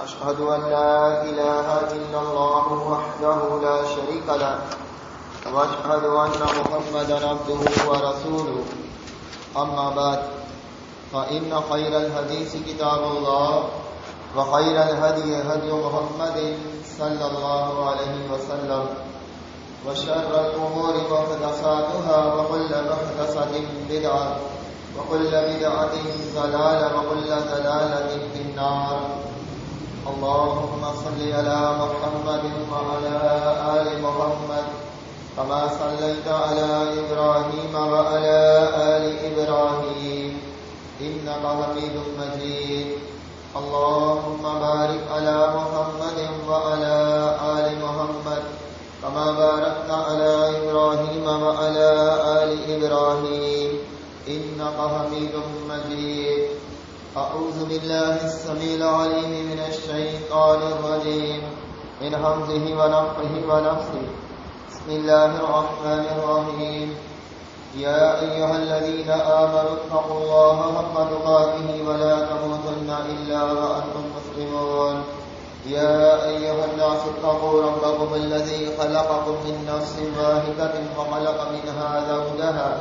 أشهد أن لا إله إلا الله وحده لا شريك له وأشهد أن محمدا عبده ورسوله أما بعد فإن خير الحديث كتاب الله وخير الهدي هدي محمد صلى الله عليه وسلم وشر الأمور محدثاتها وكل محدثة بدعة وكل بدعة ضلالة وكل ضلالة في النار. اللهم صل على محمد وعلى آل محمد كما صليت على إبراهيم وعلى آل إبراهيم إنك حميد مجيد. اللهم بارك على محمد وعلى آل محمد كما باركت على إبراهيم وعلى آل إبراهيم إنك حميد مجيد. أعوذ بالله السميع العليم من الشيطان الرجيم من همزه ونفخه ونفثه. بسم الله الرحمن الرحيم. يا أيها الذين آمنوا اتقوا الله حق تقاته ولا تموتن إلا وأنتم مسلمون. يا أيها الناس اتقوا ربكم الذي خلقكم من نفس واحدة وخلق منها زوجها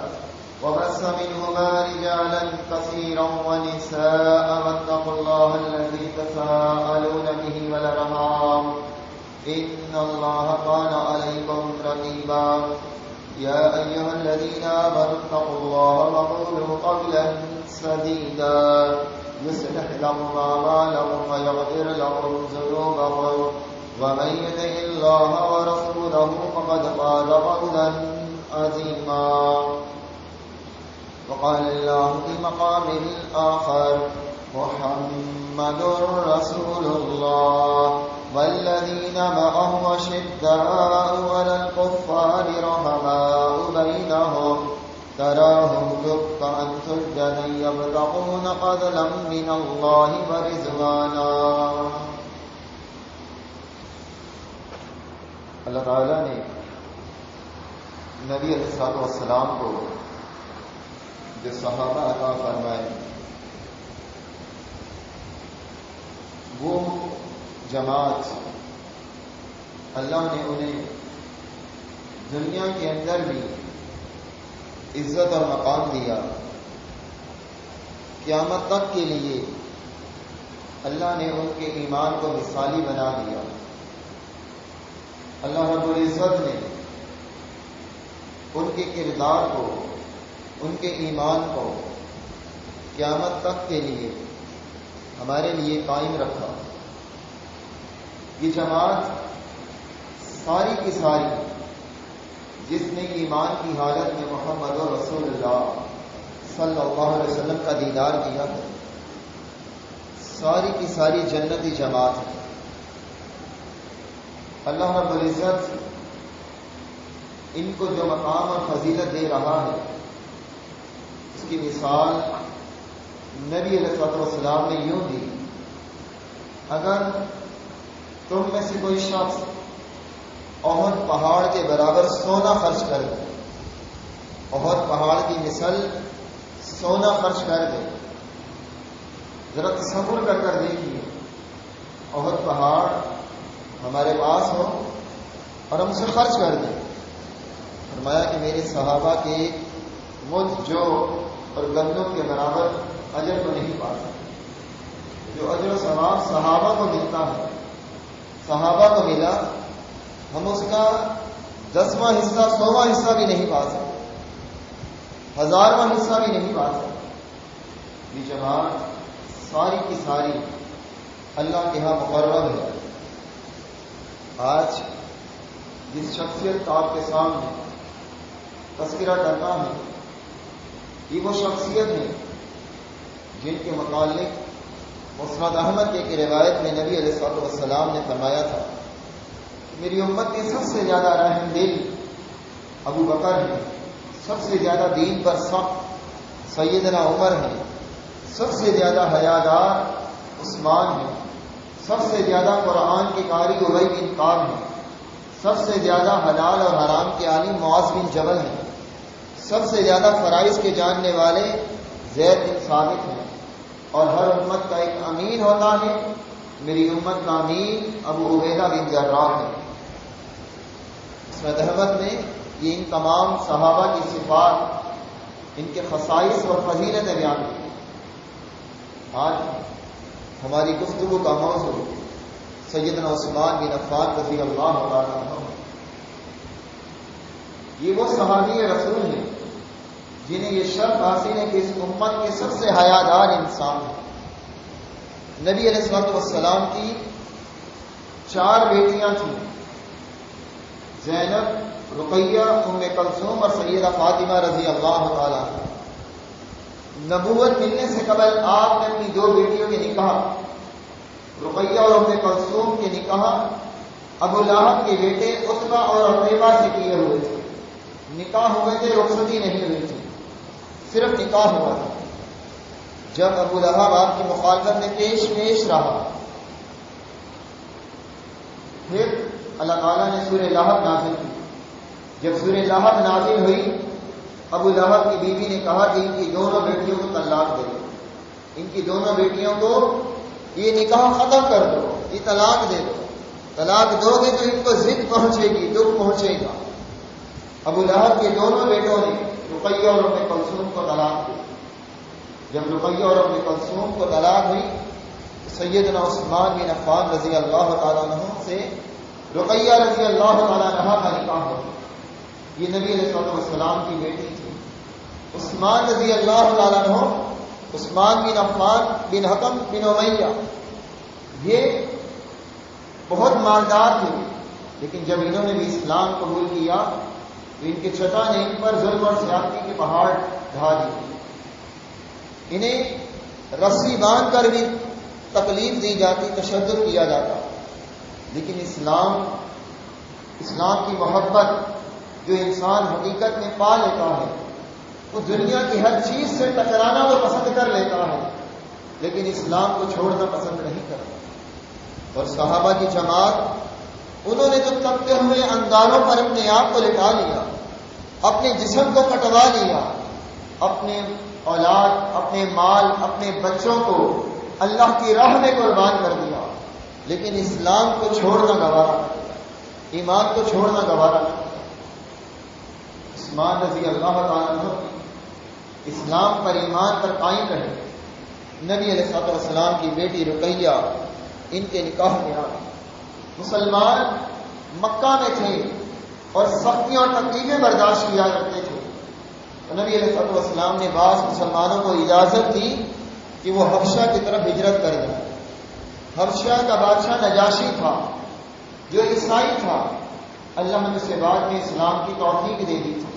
وبث منهما رجالا كثيرا ونساء واتقوا الله الذي تساءلون به والأرحام إن الله كان عليكم رقيبا. يا أيها الذين آمنوا اتقوا الله وقولوا قولا سديدا يصلح لكم أعمالكم ويغفر لكم ذنوبكم ومن يطع الله ورسوله فقد فاز فوزا عظيما. وقال الله في مقام آخر محمد رسول الله والذين معه أشداء على الكفار رحماء بينهم تراهم ركعا سجدا يبتغون فضلا من الله ورضوانا. اللہ تعالیٰ نے نبی علیہ السلام کو جو صحابہ عطا فرمائے وہ جماعت اللہ نے انہیں دنیا کے اندر بھی عزت اور مقام دیا. قیامت تک کے لیے اللہ نے ان کے ایمان کو مثالی بنا دیا. اللہ رب العزت نے ان کے کردار کو، ان کے ایمان کو قیامت تک کے لیے ہمارے لیے قائم رکھا. یہ جماعت ساری کی ساری جس نے ایمان کی حالت میں محمد رسول اللہ صلی اللہ علیہ وسلم کا دیدار کیا ہے، ساری کی ساری جنتی جماعت ہے. اللہ رب العزت ان کو جو مقام اور فضیلت دے رہا ہے اس کی مثال نبی علیہ السلام نے یوں دی. اگر تم میں سے کوئی شخص احد پہاڑ کے برابر سونا خرچ کر دے، احد پہاڑ کی مثل سونا خرچ کر دے، ذرا تصور کر دیکھیے احد پہاڑ ہمارے پاس ہو اور ہم اسے خرچ کر دیں. فرمایا کہ میرے صحابہ کے مجھ جو اور گندم کے برابر اجر کو نہیں پا سکتے. جو اجر و ثواب صحابہ کو ملتا ہے، صحابہ کو ملا، ہم اس کا 10واں حصہ 100واں حصہ بھی نہیں پا سکتے، 1000واں حصہ بھی نہیں پا سکتے. یہ جماعت ساری کی ساری اللہ کے ہاں مقرب ہے. آج جس شخصیت کا آپ کے سامنے تذکرہ کرنا ہے یہ وہ شخصیت ہے جن کے متعلق مسند احمد کی ایک روایت میں نبی علیہ السلام نے فرمایا تھا کہ میری امت کے سب سے زیادہ رحم دل ابو بکر ہے، سب سے زیادہ دین پر سخت سیدنا عمر ہے، سب سے زیادہ حیادار عثمان ہے، سب سے زیادہ قرآن کے قاری ابی بن کعب ہے، سب سے زیادہ حلال اور حرام کے عالم معاذ بن جبل ہیں، سب سے زیادہ فرائض کے جاننے والے زید بن ثابت ہیں، اور ہر امت کا ایک امین ہوتا ہے میری امت کا امیر ابو عبیدہ بن جراح ہے۔ مسند احمد میں یہ ان تمام صحابہ کی صفات، ان کے خصائص اور فضیلتیں بیان کی۔ آج ہماری گفتگو کا موضوع سیدنا عثمان بن عفان رضی اللہ تعالیٰ عنہ۔ یہ وہ صحابی رسول ہیں جنہیں یہ شرف حاصل ہے کہ اس امت کے سب سے حیادار انسان ہیں۔ نبی علیہ الصلوۃ والسلام کی 4 بیٹیاں تھیں، زینب، رقیہ، ام کلثوم اور سیدہ فاطمہ رضی اللہ تعالیٰ عنہ۔ نبوت ملنے سے قبل آپ نے اپنی 2 بیٹیوں کے نکاح، رقیہ اور ام کلثوم کے نکاح ابو لہب کے بیٹے عتبہ اور عتیبہ سے کیے ہوئے تھے۔ نکاح ہوئے تھے، رخصتی نہیں ہوئی تھی، صرف نکاح ہوا تھا۔ جب ابو لہب آپ کی مخالفت میں پیش رہا، پھر اللہ تعالیٰ نے سورہ لہب نازل کی۔ جب سورہ لہب نازل ہوئی، ابو لہب کی بیوی نے کہا کہ ان کی دونوں بیٹیوں کو طلاق دے دو، ان کی دونوں بیٹیوں کو یہ نکاح ختم کر دو، یہ طلاق دے دو۔ طلاق دو گے تو ان کو ضد پہنچے گی، دکھ پہنچے گا۔ ابو لہب کے دونوں بیٹوں نے رقیہ اور ام کلثوم کو طلاق دی۔ جب رقیہ اور ام کلثوم کو طلاق ہوئی، سیدنا عثمان بن عفان رضی اللہ تعالیٰ عنہ سے رقیہ رضی اللہ تعالیٰ عنہ کا نکاح ہوا۔ یہ نبی علیہ الصلوۃ والسلام کی بیٹی تھی۔ عثمان رضی اللہ تعالیٰ عنہ، عثمان بن عفان بن حکم بن امیہ، یہ بہت مالدار تھے، لیکن جب انہوں نے بھی اسلام قبول کیا تو ان کے چچا نے ان پر ظلم اور زیادتی کے پہاڑ ڈھا دیے۔ انہیں رسی باندھ کر بھی تکلیف دی جاتی، تشدد کیا جاتا، لیکن اسلام کی محبت جو انسان حقیقت میں پا لیتا ہے، وہ دنیا کی ہر چیز سے ٹکرانا وہ پسند کر لیتا ہے، لیکن اسلام کو چھوڑنا پسند نہیں کرتا۔ اور صحابہ کی جماعت، انہوں نے تو تپتے ہوئے انگاروں پر اپنے آپ کو لٹا لیا، اپنے جسم کو کٹوا لیا، اپنے اولاد، اپنے مال، اپنے بچوں کو اللہ کی راہ میں قربان کر دیا، لیکن اسلام کو چھوڑنا گوارا نہ کیا، ایمان کو چھوڑنا گوارا نہ کیا۔ عثمان رضی اللہ تعالیٰ عنہ اسلام پر، ایمان پر قائم رہے۔ نبی علیہ الصلوۃ والسلام کی بیٹی رقیہ ان کے نکاح میں آ گئی۔ مسلمان مکہ میں تھے اور سختیاں اور تکلیفیں برداشت کیا کرتے تھے، تو نبی علیہ الصلوۃ والسلام نے بعض مسلمانوں کو اجازت دی کہ وہ حبشہ کی طرف ہجرت کر جائیں۔ حبشہ کا بادشاہ نجاشی تھا، جو عیسائی تھا۔ اللہ نے اسے بعد میں اسلام کی توفیق دے دی تھی۔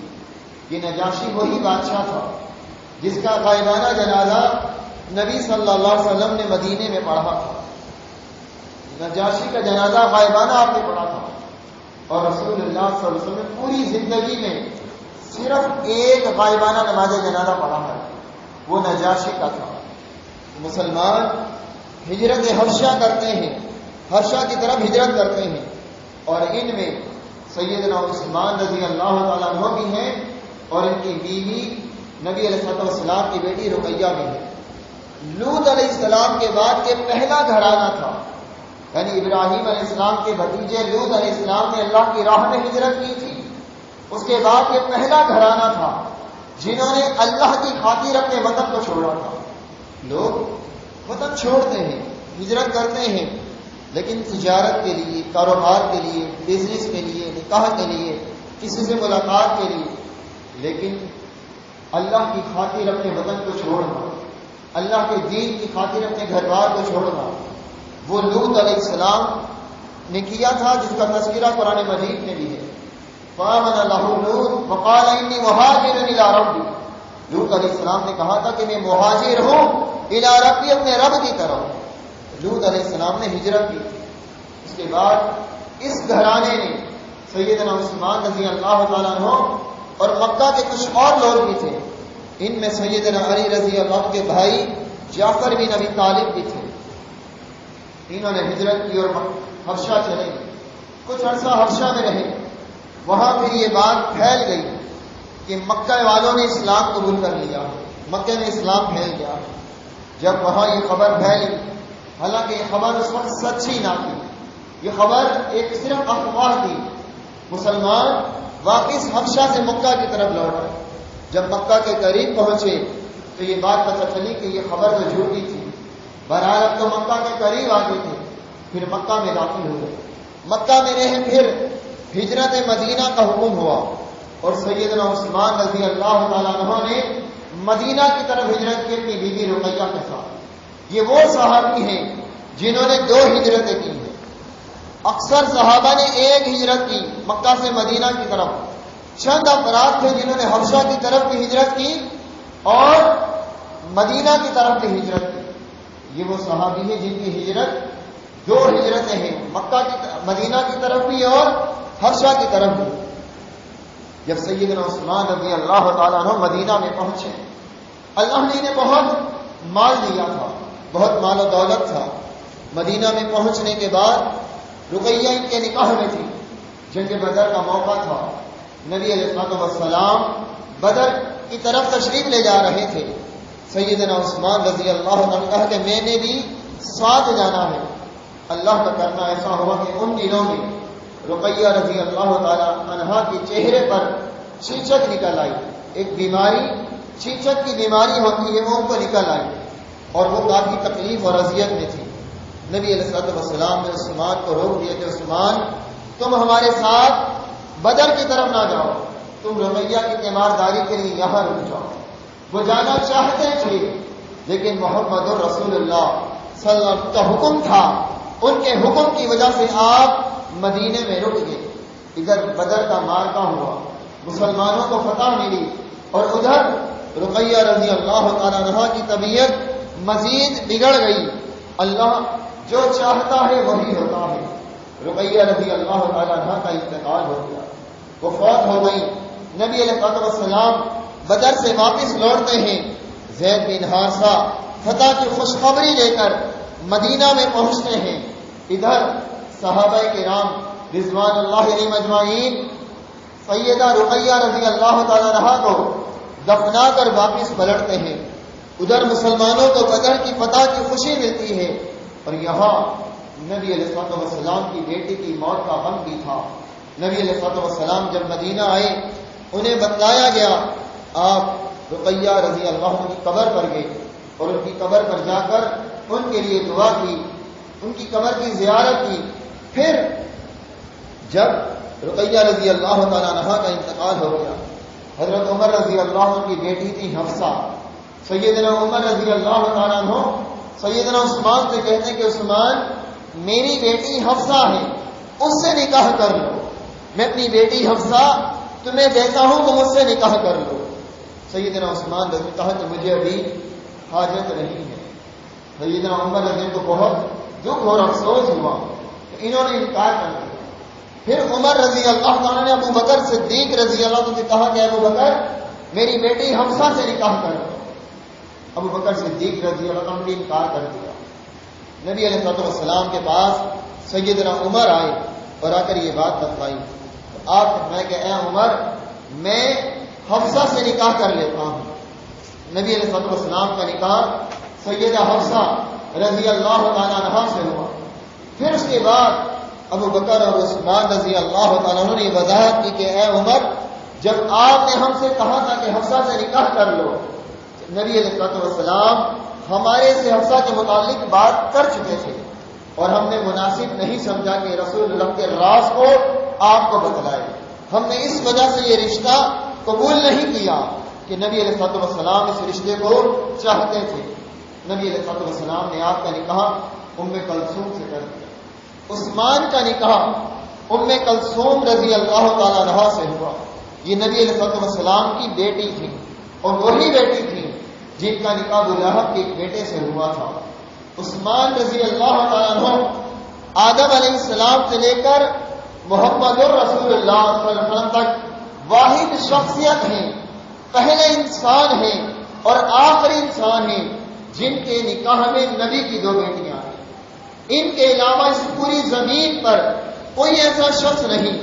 یہ نجاشی وہی بادشاہ تھا جس کا غائبانہ جنازہ نبی صلی اللہ علیہ وسلم نے مدینے میں پڑھا تھا۔ نجاشی کا جنازہ غائبانہ آپ نے پڑھا تھا، اور رسول اللہ صلی اللہ علیہ وسلم نے پوری زندگی میں صرف ایک غائبانہ نماز جنازہ پڑھا ہے، وہ نجاشی کا تھا۔ مسلمان ہجرت حبشہ کرتے ہیں، حبشہ کی طرف ہجرت کرتے ہیں، اور ان میں سیدنا عثمان رضی اللہ تعالیٰ عنہ بھی ہیں، اور ان کی بیوی نبی علیہ الصلوۃ والسلام کی بیٹی رقیہ بھی ہے۔ لوط علیہ السلام کے بعد کے پہلا گھرانہ تھا، یعنی ابراہیم علیہ السلام کے بھتیجے لوط علیہ السلام نے اللہ کی راہ میں ہجرت کی تھی۔ اس کے بعد کے پہلا گھرانہ تھا جنہوں نے اللہ کی خاطر اپنے وطن کو چھوڑا تھا۔ لوگ وطن چھوڑتے ہیں، ہجرت کرتے ہیں، لیکن تجارت کے لیے، کاروبار کے لیے، بزنس کے لیے، نکاح کے لیے، کسی سے ملاقات کے لیے، لیکن اللہ کی خاطر اپنے وطن کو چھوڑنا، اللہ کے دین کی خاطر اپنے گھر بار کو چھوڑنا، وہ لوط علیہ السلام نے کیا تھا، جس کا تذکرہ قرآن مجید میں بھی ہے۔ فآمن لہ لوط وقال انی مہاجر الی ربی۔ لوط علیہ السلام نے کہا تھا کہ میں مہاجر ہوں الی ربی، اپنے رب کی طرف۔ لوط علیہ السلام نے ہجرت کی تھی۔ اس کے بعد اس گھرانے نے سیدنا عثمان رضی اللہ تعالیٰ عنہ اور مکہ کے کچھ اور لوگ بھی تھے، ان میں سیدنا علی رضی اللہ عنہ کے بھائی جعفر بن ابی طالب بھی تھے۔ انہوں نے ہجرت کی اور حبشہ چلے، کچھ عرصہ حبشہ میں رہے۔ وہاں پھر یہ بات پھیل گئی کہ مکہ والوں نے اسلام قبول کر لیا، مکہ میں اسلام پھیل گیا۔ جب وہاں یہ خبر پھیلی حالانکہ یہ خبر اس وقت سچی نہ تھی، یہ خبر ایک صرف افواہ تھی۔ مسلمان واپس حبشہ سے مکہ کی طرف لوٹے، جب مکہ کے قریب پہنچے تو یہ بات پتہ چلی کہ یہ خبر تو جھوٹی تھی۔ بہرحال اب تو مکہ کے قریب آ گئے تھے، پھر مکہ میں داخل ہوئے، مکہ میں رہے، پھر ہجرت مدینہ کا حکم ہوا اور سیدنا عثمان رضی اللہ تعالیٰ عنہ نے مدینہ کی طرف ہجرت کی اپنی بیوی رقیہ کے ساتھ۔ یہ وہ صحابی ہیں جنہوں نے 2 ہجرتیں کی ہیں۔ اکثر صحابہ نے ایک ہجرت کی مکہ سے مدینہ کی طرف، چند افراد تھے جنہوں نے حبشہ کی طرف بھی ہجرت کی اور مدینہ کی طرف بھی ہجرت کی۔ یہ وہ صحابی ہیں جن کی ہجرت 2 ہجرتیں ہیں، مکہ کی مدینہ کی طرف بھی اور حبشہ کی طرف بھی۔ جب سیدنا عثمان رضی اللہ تعالیٰ عنہ مدینہ میں پہنچے، اللہ نے انہیں بہت مال دیا تھا، بہت مال و دولت تھا۔ مدینہ میں پہنچنے کے بعد رقیہ ان کے نکاح میں تھی، جنگ بدر کا موقع تھا، نبی علیہ السلام بدر کی طرف تشریف لے جا رہے تھے۔ سیدنا عثمان رضی اللہ عنہ نے کہا کہ میں نے بھی ساتھ جانا ہے۔ اللہ کا کرنا ایسا ہوا کہ ان دنوں میں رقیہ رضی اللہ تعالی عنہا کے چہرے پر چیچک نکل آئی، ایک بیماری، چیچک کی بیماری ہوتی ہے، وہ ان کو نکل آئی اور وہ کافی تکلیف اور اذیت میں تھی۔ نبی علیہ السلام نے عثمان کو روک دیا کہ عثمان تم ہمارے ساتھ بدر کی طرف نہ جاؤ، تم رقیہ کی تیمارداری کے لیے یہاں رک جاؤ۔ وہ جانا چاہتے تھے لیکن محمد رسول اللہ صلی اللہ علیہ وسلم کا حکم تھا، ان کے حکم کی وجہ سے آپ مدینے میں رک گئے۔ ادھر بدر کا معرکہ ہوا، مسلمانوں کو فتح ملی اور ادھر رقیہ رضی اللہ تعالیٰ عنہا کی طبیعت مزید بگڑ گئی۔ اللہ جو چاہتا ہے وہی ہوتا ہے۔ رقیہ رضی اللہ تعالیٰ عنہا کا انتقال ہو گیا، وہ فوت ہو گئی۔ نبی علیہ السلام بدر سے واپس لوٹتے ہیں، زید بن حارثہ فتح کی خوشخبری لے کر مدینہ میں پہنچتے ہیں۔ ادھر صحابہ کرام رضوان اللہ علیہم اجمعین سیدہ رقیہ رضی اللہ تعالیٰ عنہا کو دفنا کر واپس پلٹتے ہیں۔ ادھر مسلمانوں کو بدر کی فتح کی خوشی ملتی ہے اور یہاں نبی علیہ السلام کی بیٹی کی موت کا غم بھی تھا۔ نبی علیہ السلام جب مدینہ آئے انہیں بتلایا گیا، آپ رقیہ رضی اللہ عنہ کی قبر پر گئے اور ان کی قبر پر جا کر ان کے لیے دعا کی، ان کی قبر کی زیارت کی۔ پھر جب رقیہ رضی اللہ تعالیٰ عنہا کا انتقال ہو گیا، حضرت عمر رضی اللہ عنہ کی بیٹی تھی حفصہ، سیدنا عمر رضی اللہ تعالیٰ عنہ سیدنا عثمان سے کہتے ہیں کہ عثمان میری بیٹی حفصہ ہے، اس سے نکاح کر لو، میں اپنی بیٹی حفصہ تمہیں دیتا ہوں، تم اس سے نکاح کر لو۔ سیدنا عثمان رضی نے کہا کہ مجھے ابھی حاجت نہیں ہے۔ سیدنا عمر رضی کو بہت دکھ اور افسوس ہوا کہ انہوں نے انکار کر دیا۔ پھر عمر رضی اللہ تعالیٰ نے ابو بکر صدیق رضی اللہ عنہ سے کہا کہ ابو بکر میری بیٹی حفصہ سے نکاح کر لو۔ ابو بکر صدیق رضی اللہ عنہ نے انکار کر دیا۔ نبی علیہ السلام کے پاس سیدنا عمر آئے اور آ کر یہ بات بتلائی۔ آپ فرمائے کہ اے عمر میں حفصہ سے نکاح کر لیتا ہوں۔ نبی علیہ السلام کا نکاح سیدہ حفصہ رضی اللہ تعالیٰ عنہا سے ہوا۔ پھر اس کے بعد ابو بکر اور عثمان رضی اللہ تعالیٰ عنہ نے وضاحت کی کہ اے عمر جب آپ نے ہم سے کہا تھا کہ حفصہ سے نکاح کر لو، نبی علیہ السلام ہمارے سے حفصہ کے متعلق بات کر چکے تھے اور ہم نے مناسب نہیں سمجھا کہ رسول اللہ کے راز کو آپ کو بتلائے۔ ہم نے اس وجہ سے یہ رشتہ قبول نہیں کیا کہ نبی علیہ السلام اس رشتے کو چاہتے تھے۔ نبی علیہ السلام نے آپ کا نکاح ام کلثوم سے کر دیا۔ عثمان کا نکاح ام کلثوم رضی اللہ تعالیٰ عنہا سے ہوا۔ یہ نبی علیہ السلام کی بیٹی تھی اور وہی بیٹی تھی جن کا نکاح ابو لہب کے ایک بیٹے سے ہوا تھا۔ عثمان رضی اللہ تعالیٰ عنہ آدم علیہ السلام سے لے کر محمد الرسول اللہ صلی اللہ علیہ وسلم تک واحد شخصیت ہیں، پہلے انسان ہیں اور آخری انسان ہیں جن کے نکاح میں نبی کی 2 بیٹیاں ہیں۔ ان کے علاوہ اس پوری زمین پر کوئی ایسا شخص نہیں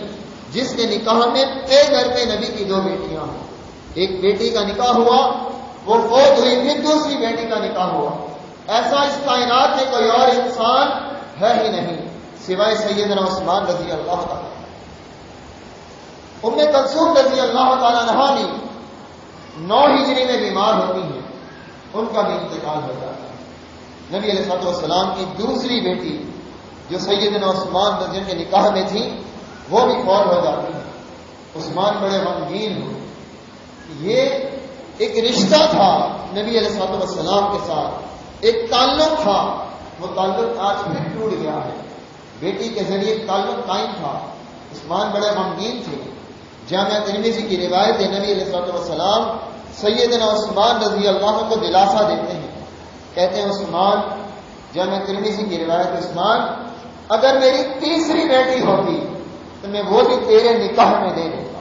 جس کے نکاح میں پے در پہ نبی کی 2 بیٹیاں ہیں۔ ایک بیٹی کا نکاح ہوا، وہ فوت ہوئی، پھر دوسری بیٹی کا نکاح ہوا۔ ایسا اس کائنات میں کوئی اور انسان ہے ہی نہیں سوائے سیدنا عثمان رضی اللہ تعالیٰ۔ ام کلثوم رضی اللہ تعالیٰ عنہا بھی 9 ہجری میں بیمار ہوتی ہیں، ان کا بھی انتقال ہو جاتا ہے۔ نبی علیہ السلام کی دوسری بیٹی جو سیدنا عثمان رضی اللہ کے نکاح میں تھی وہ بھی فوت ہو جاتی ہے۔ عثمان بڑے غمگین ہوئے۔ یہ ایک رشتہ تھا نبی علیہ السلام کے ساتھ، ایک تعلق تھا، وہ تعلق آج پھر ٹوٹ گیا ہے۔ بیٹی کے ذریعے ایک تعلق قائم تھا، عثمان بڑے غمگین تھے۔ جامعہ ترمذی کی روایت ہے، نبی علیہ السلام سیدنا عثمان رضی اللہ عنہ کو دلاسا دیتے ہیں، کہتے ہیں عثمان، جامعہ ترمذی کی روایت، عثمان اگر میری تیسری بیٹی ہوتی تو میں وہ بھی تیرے نکاح میں دے دیتا،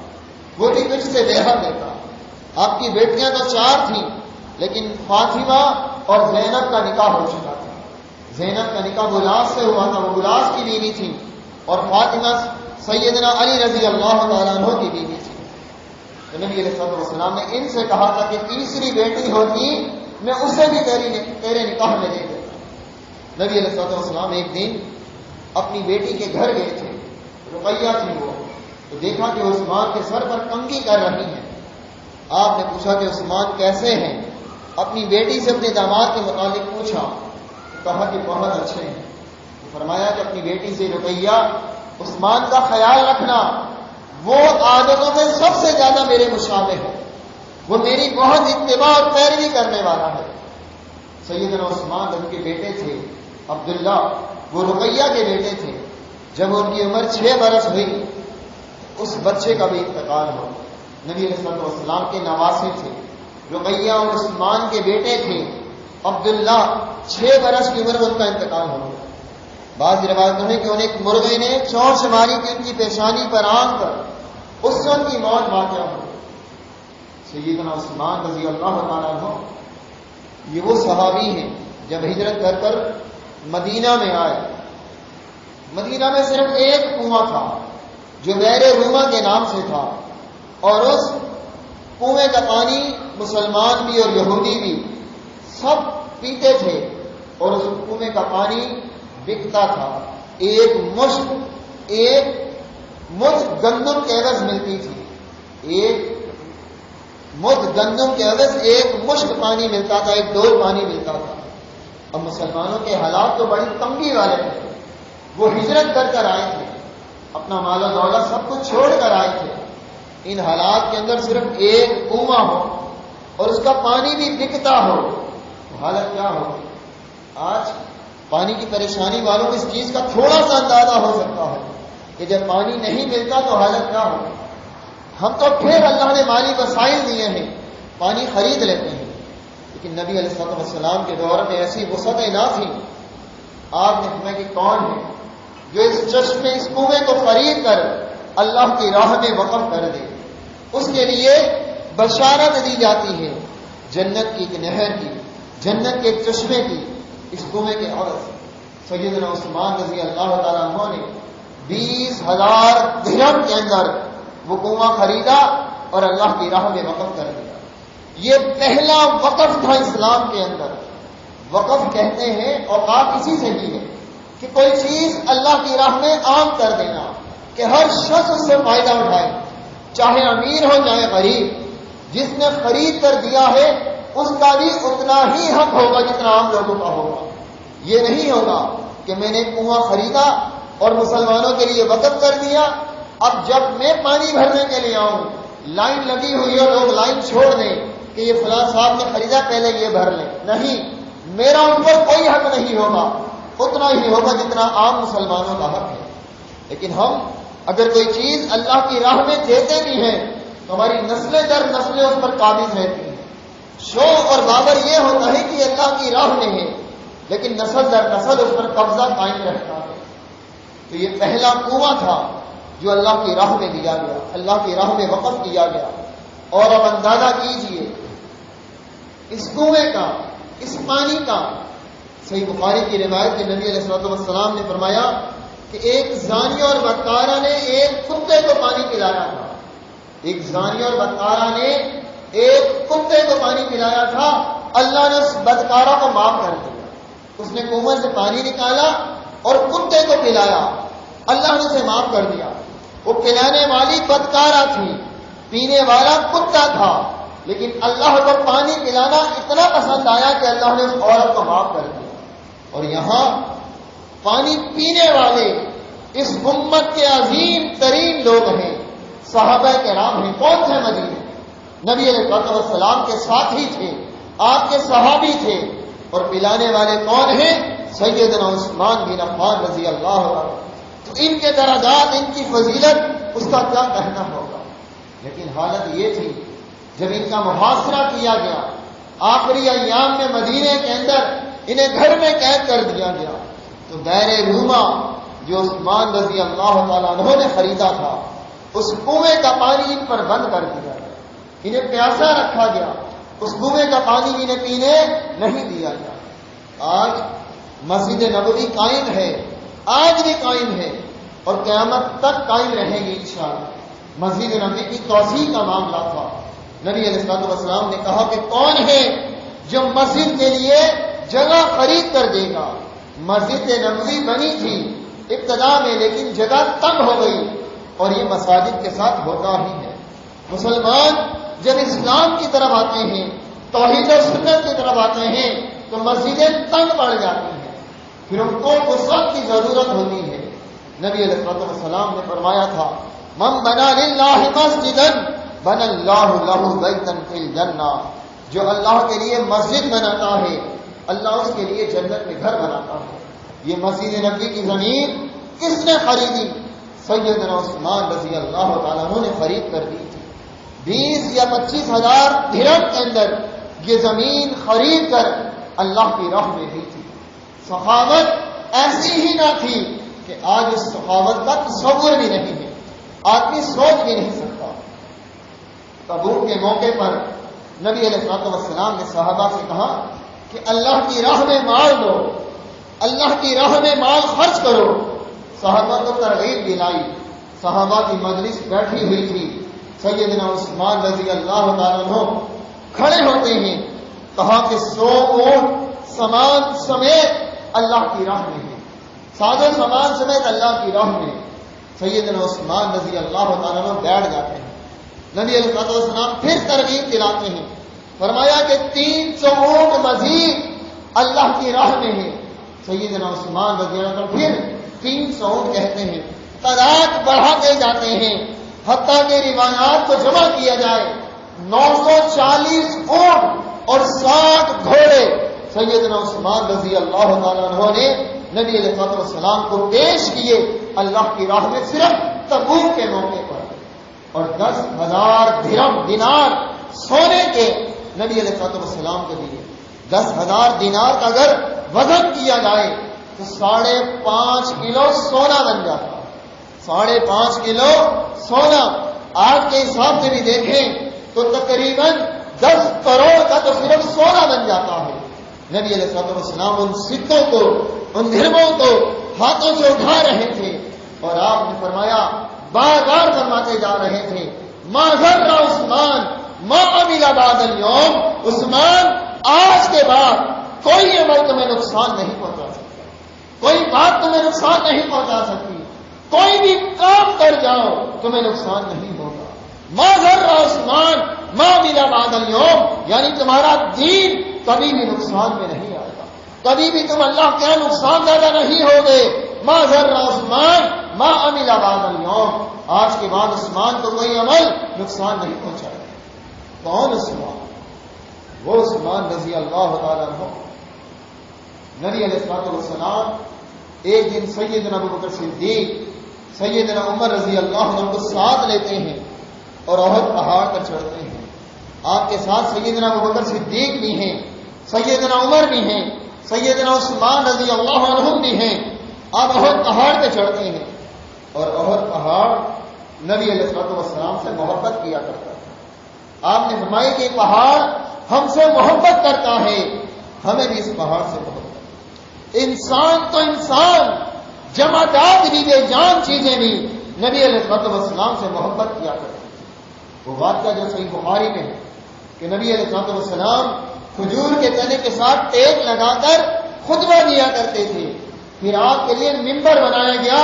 وہ بھی تجھ سے بیاہ دیتا۔ آپ کی بیٹیاں تو 4 تھیں، لیکن فاطمہ اور زینب کا نکاح ہو چکا تھا۔ زینب کا نکاح غلاس سے ہوا تھا، وہ غلاس کی بیوی تھی، اور فاطمہ سیدنا علی رضی اللہ تعالیٰ عنہ کی بیوی تھی۔ تو نبی علیہ السلام نے ان سے کہا تھا کہ تیسری بیٹی ہوتی میں اسے بھی تیرے نکاح میں دے دیتا۔ نبی علیہ السلام ایک دن اپنی بیٹی کے گھر گئے تھے، رقیہ تھی وہ، تو دیکھا کہ عثمان کے سر پر کنگھی کر رہی ہیں۔ آپ نے پوچھا کہ عثمان کیسے ہیں، اپنی بیٹی سے اپنے داماد کے متعلق پوچھا، کہا کہ بہت اچھے ہیں۔ فرمایا کہ اپنی بیٹی سے رقیہ عثمان کا خیال رکھنا، وہ عادتوں میں سب سے زیادہ میرے مشابہ ہے، وہ میری بہت اتباع اور پیروی کرنے والا ہے۔ سیدنا عثمان ان کے بیٹے تھے عبداللہ، وہ رقیہ کے بیٹے تھے۔ جب ان کی عمر 6 برس ہوئی اس بچے کا بھی انتقال ہو۔ نبی علیہ السلام کے نواسے تھے، رقیہ اور عثمان کے بیٹے تھے عبداللہ، 6 برس کی عمر میں ان کا انتقال ہو۔ بعض روایتوں میں کہ انہیں ایک مرغے نے چونچ ماری کہ ان کی پیشانی پر آنکھ کر اس سے ان کی موت واقع ہو۔ سیدنا عثمان رضی اللہ تعالیٰ عنہ یہ وہ صحابی ہیں جب ہجرت کر کر مدینہ میں آئے، مدینہ میں صرف ایک کنواں تھا جو بئر روما کے نام سے تھا، اور اس کنویں کا پانی مسلمان بھی اور یہودی بھی سب پیتے تھے، اور اس کنویں کا پانی بکتا تھا۔ ایک مد گندم کے عوض ملتی تھی، ایک مد گندم کے عوض ایک مشک پانی ملتا تھا، ایک ڈول پانی ملتا تھا۔ اب مسلمانوں کے حالات تو بڑی تنگی والے تھے، وہ ہجرت کر کر آئے تھے، اپنا مال و دولت سب کچھ چھوڑ کر آئے تھے۔ ان حالات کے اندر صرف ایک کنواں ہو اور اس کا پانی بھی بکتا ہو تو حالت کیا ہو؟ آج پانی کی پریشانی والوں کو اس چیز کا تھوڑا سا اندازہ ہو سکتا ہے کہ جب پانی نہیں ملتا تو حالت کیا ہو۔ ہم تو پھر اللہ نے مالی وسائل دیے ہیں، پانی خرید لیتے ہیں، لیکن نبی علیہ السلام کے دور میں ایسی وسعتیں نہ تھیں۔ آپ نے فرمایا کہ کون ہے جو اس چشمے اس کنویں کو خرید کر اللہ کی راہ میں وقف کر دے؟ اس کے لیے بشارت دی جاتی ہے جنت کی ایک نہر کی، جنت کے ایک چشمے کی، اس کنویں کے عوض سیدنا عثمان رضی اللہ تعالیٰ عنہ نے 20,000 درہم کے اندر وہ کنواں خریدا اور اللہ کی راہ میں وقف کر دیا۔ یہ پہلا وقف تھا اسلام کے اندر۔ وقف کہتے ہیں اوقاف اسی سے ہی ہے کہ کوئی چیز اللہ کی راہ میں عام کر دینا کہ ہر شخص اس سے فائدہ اٹھائے، چاہے امیر ہو چاہے غریب۔ جس نے خرید کر دیا ہے اس کا بھی اتنا ہی حق ہوگا جتنا عام لوگوں کا ہوگا۔ یہ نہیں ہوگا کہ میں نے کنواں خریدا اور مسلمانوں کے لیے وقف کر دیا، اب جب میں پانی بھرنے کے لیے آؤں لائن لگی ہوئی اور لوگ لائن چھوڑ دیں کہ یہ فلاں صاحب نے خریدا پہلے یہ بھر لیں۔ نہیں، میرا ان پر کوئی حق نہیں ہوگا، اتنا ہی ہوگا جتنا عام مسلمانوں کا حق ہے۔ لیکن ہم اگر کوئی چیز اللہ کی راہ میں دیتے بھی ہیں تو ہماری نسلیں در نسلیں اس پر قابض رہتی ہیں۔ شوق اور بابر یہ ہوتا ہے کہ اللہ کی راہ میں ہے، لیکن نسل در نسل اس پر قبضہ قائم رہتا ہے۔ تو یہ پہلا کنواں تھا جو اللہ کی راہ میں دیا گیا، اللہ کی راہ میں وقف کیا گیا۔ اور اب اندازہ کیجئے اس کنویں کا، اس پانی کا۔ صحیح بخاری کی روایت کے نبی علیہ السلام نے فرمایا کہ ایک زانی اور بدکارہ نے ایک کتے کو پانی پلایا تھا، ایک زانی اور بدکارہ نے ایک کتے کو پانی پلایا تھا، اللہ نے اس بدکارہ کو معاف کر دیا۔ اس نے کنویں سے پانی نکالا اور کتے کو پلایا، اللہ نے اسے معاف کر دیا۔ وہ پلانے والی بدکارہ تھی، پینے والا کتا تھا، لیکن اللہ کو پانی پلانا اتنا پسند آیا کہ اللہ نے اس عورت کو معاف کر دیا۔ اور یہاں پانی پینے والے اس امت کے عظیم ترین لوگ ہیں، صحابہ کرام ہیں۔ کون تھے؟ مدینے نبی علیہ السلام کے ساتھی تھے، آپ کے صحابی تھے۔ اور پلانے والے کون ہیں؟ سیدنا عثمان بن عفان رضی اللہ عنہ۔ تو ان کے درجات، ان کی فضیلت، اس کا کیا کہنا ہوگا۔ لیکن حالت یہ تھی جب ان کا محاصرہ کیا گیا، آخری ایام میں مدینے کے اندر انہیں گھر میں قید کر دیا گیا، تو دیر روما جو عثمان رضی اللہ تعالیٰ عنہ نے خریدا تھا، اس کنویں کا پانی ان پر بند کر دیا گیا، انہیں پیاسا رکھا گیا، اس کنویں کا پانی انہیں پینے نہیں دیا گیا۔ آج مسجد نبوی قائم ہے، آج بھی قائم ہے اور قیامت تک قائم رہے گی انشاءاللہ۔ مسجد نبوی کی توسیع کا معاملہ تھا، نبی علیہ السلام نے کہا کہ کون ہے جو مسجد کے لیے جگہ خرید کر دے گا۔ مسجد نبوی بنی تھی ابتدا میں، لیکن جگہ تنگ ہو گئی، اور یہ مساجد کے ساتھ ہوتا ہی ہے۔ مسلمان جب اسلام کی طرف آتے ہیں، توحید و سنت کی طرف آتے ہیں، تو مسجدیں تنگ پڑ جاتی ہیں، پھر ان کو وسعت کی ضرورت ہوتی ہے۔ نبی علیہ السلام نے فرمایا تھا، من بنا للہ مسجدا بنى اللہ لہ بیتا فی الجنہ، جو اللہ کے لیے مسجد بناتا ہے، اللہ اس کے لیے جنت میں گھر بناتا ہے۔ یہ مسجد نبوی کی زمین کس نے خریدی؟ سیدنا عثمان رضی اللہ تعالیٰ عنہ نے خرید کر دی تھی۔ 20 یا 25 ہزار درہم کے اندر یہ زمین خرید کر اللہ کی راہ میں دی تھی۔ سخاوت ایسی ہی نہ تھی کہ آج اس سخاوت کا تصور بھی نہیں ہے، آدمی سوچ بھی نہیں سکتا۔ تبوک کے موقع پر نبی علیہ السلام نے صحابہ سے کہا کہ اللہ کی راہ میں مال دو، اللہ کی راہ میں مال خرچ کرو۔ صحابہ کو ترغیب دلائی، صحابہ کی مجلس بیٹھی ہوئی تھی، سیدنا عثمان رضی اللہ تعالیٰ عنہ کھڑے ہوتے ہیں، کہا کہ 100 اونٹ سامان سمیت اللہ کی راہ میں ہے، سادہ سامان سمیت اللہ کی راہ میں۔ سیدنا عثمان رضی اللہ تعالیٰ عنہ بیٹھ جاتے ہیں، نبی علیہ السلام پھر ترغیب دلاتے ہیں، فرمایا کہ 300 اونٹ مزید اللہ کی راہ میں ہے۔ سیدنا عثمان رضی اللہ عنہ پھر 300 اونٹ کہتے ہیں، تعداد بڑھاتے جاتے ہیں، حتیٰ کہ روایات کو جمع کیا جائے 940 اونٹ اور 60 گھوڑے سیدنا عثمان رضی اللہ تعالیٰ عنہ نے نبی علیہ السلام کو پیش کیے اللہ کی راہ میں، صرف تبوک کے موقع پر۔ اور 10,000 درہم دینار سونے کے نبی علیہ السلام کو دیے۔ 10,000 دینار کا اگر وزن کیا جائے تو 5.5 کلو سونا بن جاتا، 5.5 کلو سونا۔ آج کے حساب سے بھی دیکھیں تو تقریباً 10 کروڑ کا تو صرف سونا بن جاتا ہے۔ نبی علیہ السلام ان سکوں کو، ان درہموں کو ہاتھوں سے اٹھا رہے تھے، اور آپ نے فرمایا، بار بار فرماتے جا رہے تھے، ما ضر عثمان ما عمل بعد اليوم، عثمان آج کے بعد کوئی عمل تمہیں نقصان نہیں پہنچا سکتا، کوئی بات تمہیں نقصان نہیں پہنچا سکتی، کوئی بھی کام کر جاؤ تمہیں نقصان نہیں ہوگا۔ ما ضر عثمان ما عمل بعد اليوم، یعنی تمہارا دین کبھی بھی نقصان میں نہیں آئے گا، کبھی بھی تم اللہ کے نقصان زیادہ نہیں ہوگے۔ ما ضر عثمان ما عمل بعد اليوم، آج کے بعد عثمان کو کوئی عمل نقصان نہیں پہنچائے گا۔ کون عثمان؟ وہ عثمان رضی اللہ تعالیٰ عنہ۔ نبی علیہ السلام ایک دن سیدنا ابوبکر صدیق، سیدنا عمر رضی اللہ عنہ کو ساتھ لیتے ہیں اور احد پہاڑ پر چڑھتے ہیں۔ آپ کے ساتھ سیدنا ابوبکر صدیق بھی ہیں، سیدنا عمر بھی ہیں، سیدنا عثمان رضی اللہ عنہ بھی ہیں۔ آپ احد پہاڑ پہ چڑھتے ہیں، اور احد پہاڑ نبی علیہ السلام سے محبت کیا کرتا تھا۔ آپ نے فرمایا کہ پہاڑ ہم سے محبت کرتا ہے، ہمیں بھی اس پہاڑ سے محبت۔ انسان تو انسان، جمادات بھی، بے جان چیزیں بھی نبی علیہ السلام سے محبت کیا کرتے تھے۔ وہ واقعہ جو صحیح بخاری میں ہے کہ نبی علیہ السلام کھجور کے تنے کے ساتھ ٹیک لگا کر خطبہ دیا کرتے تھے. پھر آپ کے لیے ممبر بنایا گیا,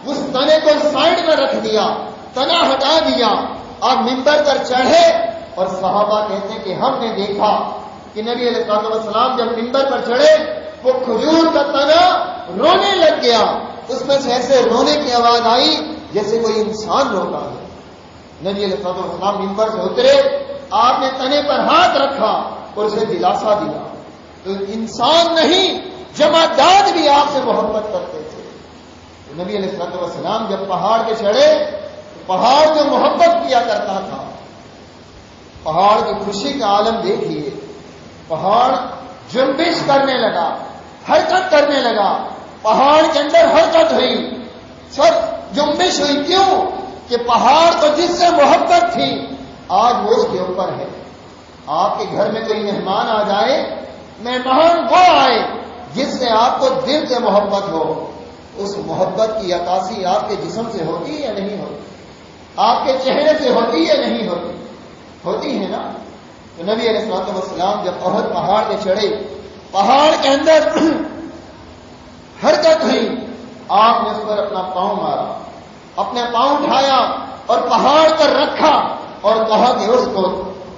اس تنے کو سائڈ میں رکھ دیا, تنا ہٹا دیا, آپ ممبر پر چڑھے. اور صحابہ کہتے ہیں کہ ہم نے دیکھا کہ نبی علیہ السلام جب ممبر پر چڑھے وہ کھجور کا تنا رونے لگ گیا. اس میں سے ایسے رونے کی آواز آئی جیسے کوئی انسان روتا ہے. نبی علیہ السلام ممبر سے اترے, آپ نے تنے پر ہاتھ رکھا اور اسے دلاسا دیا. تو انسان نہیں, جمادات بھی آپ سے محبت کرتے تھے. نبی علیہ السلام جب پہاڑ پہ چڑھے, پہاڑ جو محبت کیا کرتا تھا, پہاڑ کی خوشی کا عالم دیکھیے. پہاڑ جنبش کرنے لگا, حرکت کرنے لگا, پہاڑ کے اندر حرکت ہوئی, سب جنبش ہوئی. کیوں کہ پہاڑ کو جس سے محبت تھی آج وہ اس کے اوپر ہے. آپ کے گھر میں کوئی مہمان آ جائے, مہمان وہ آئے جس سے آپ کو دل سے محبت ہو, اس محبت کی عکاسی آپ کے جسم سے ہوتی ہے یا نہیں ہوتی؟ آپ کے چہرے سے ہوتی ہے یا نہیں ہوتی؟ ہوتی ہے نا. تو نبی علیہ السلام جب احد پہاڑ پہ چڑھے, پہاڑ کے اندر حرکت ہوئی, آپ نے اس پر اپنا پاؤں مارا, اپنے پاؤں اٹھایا اور پہاڑ پر رکھا اور کہا کہ اس کو,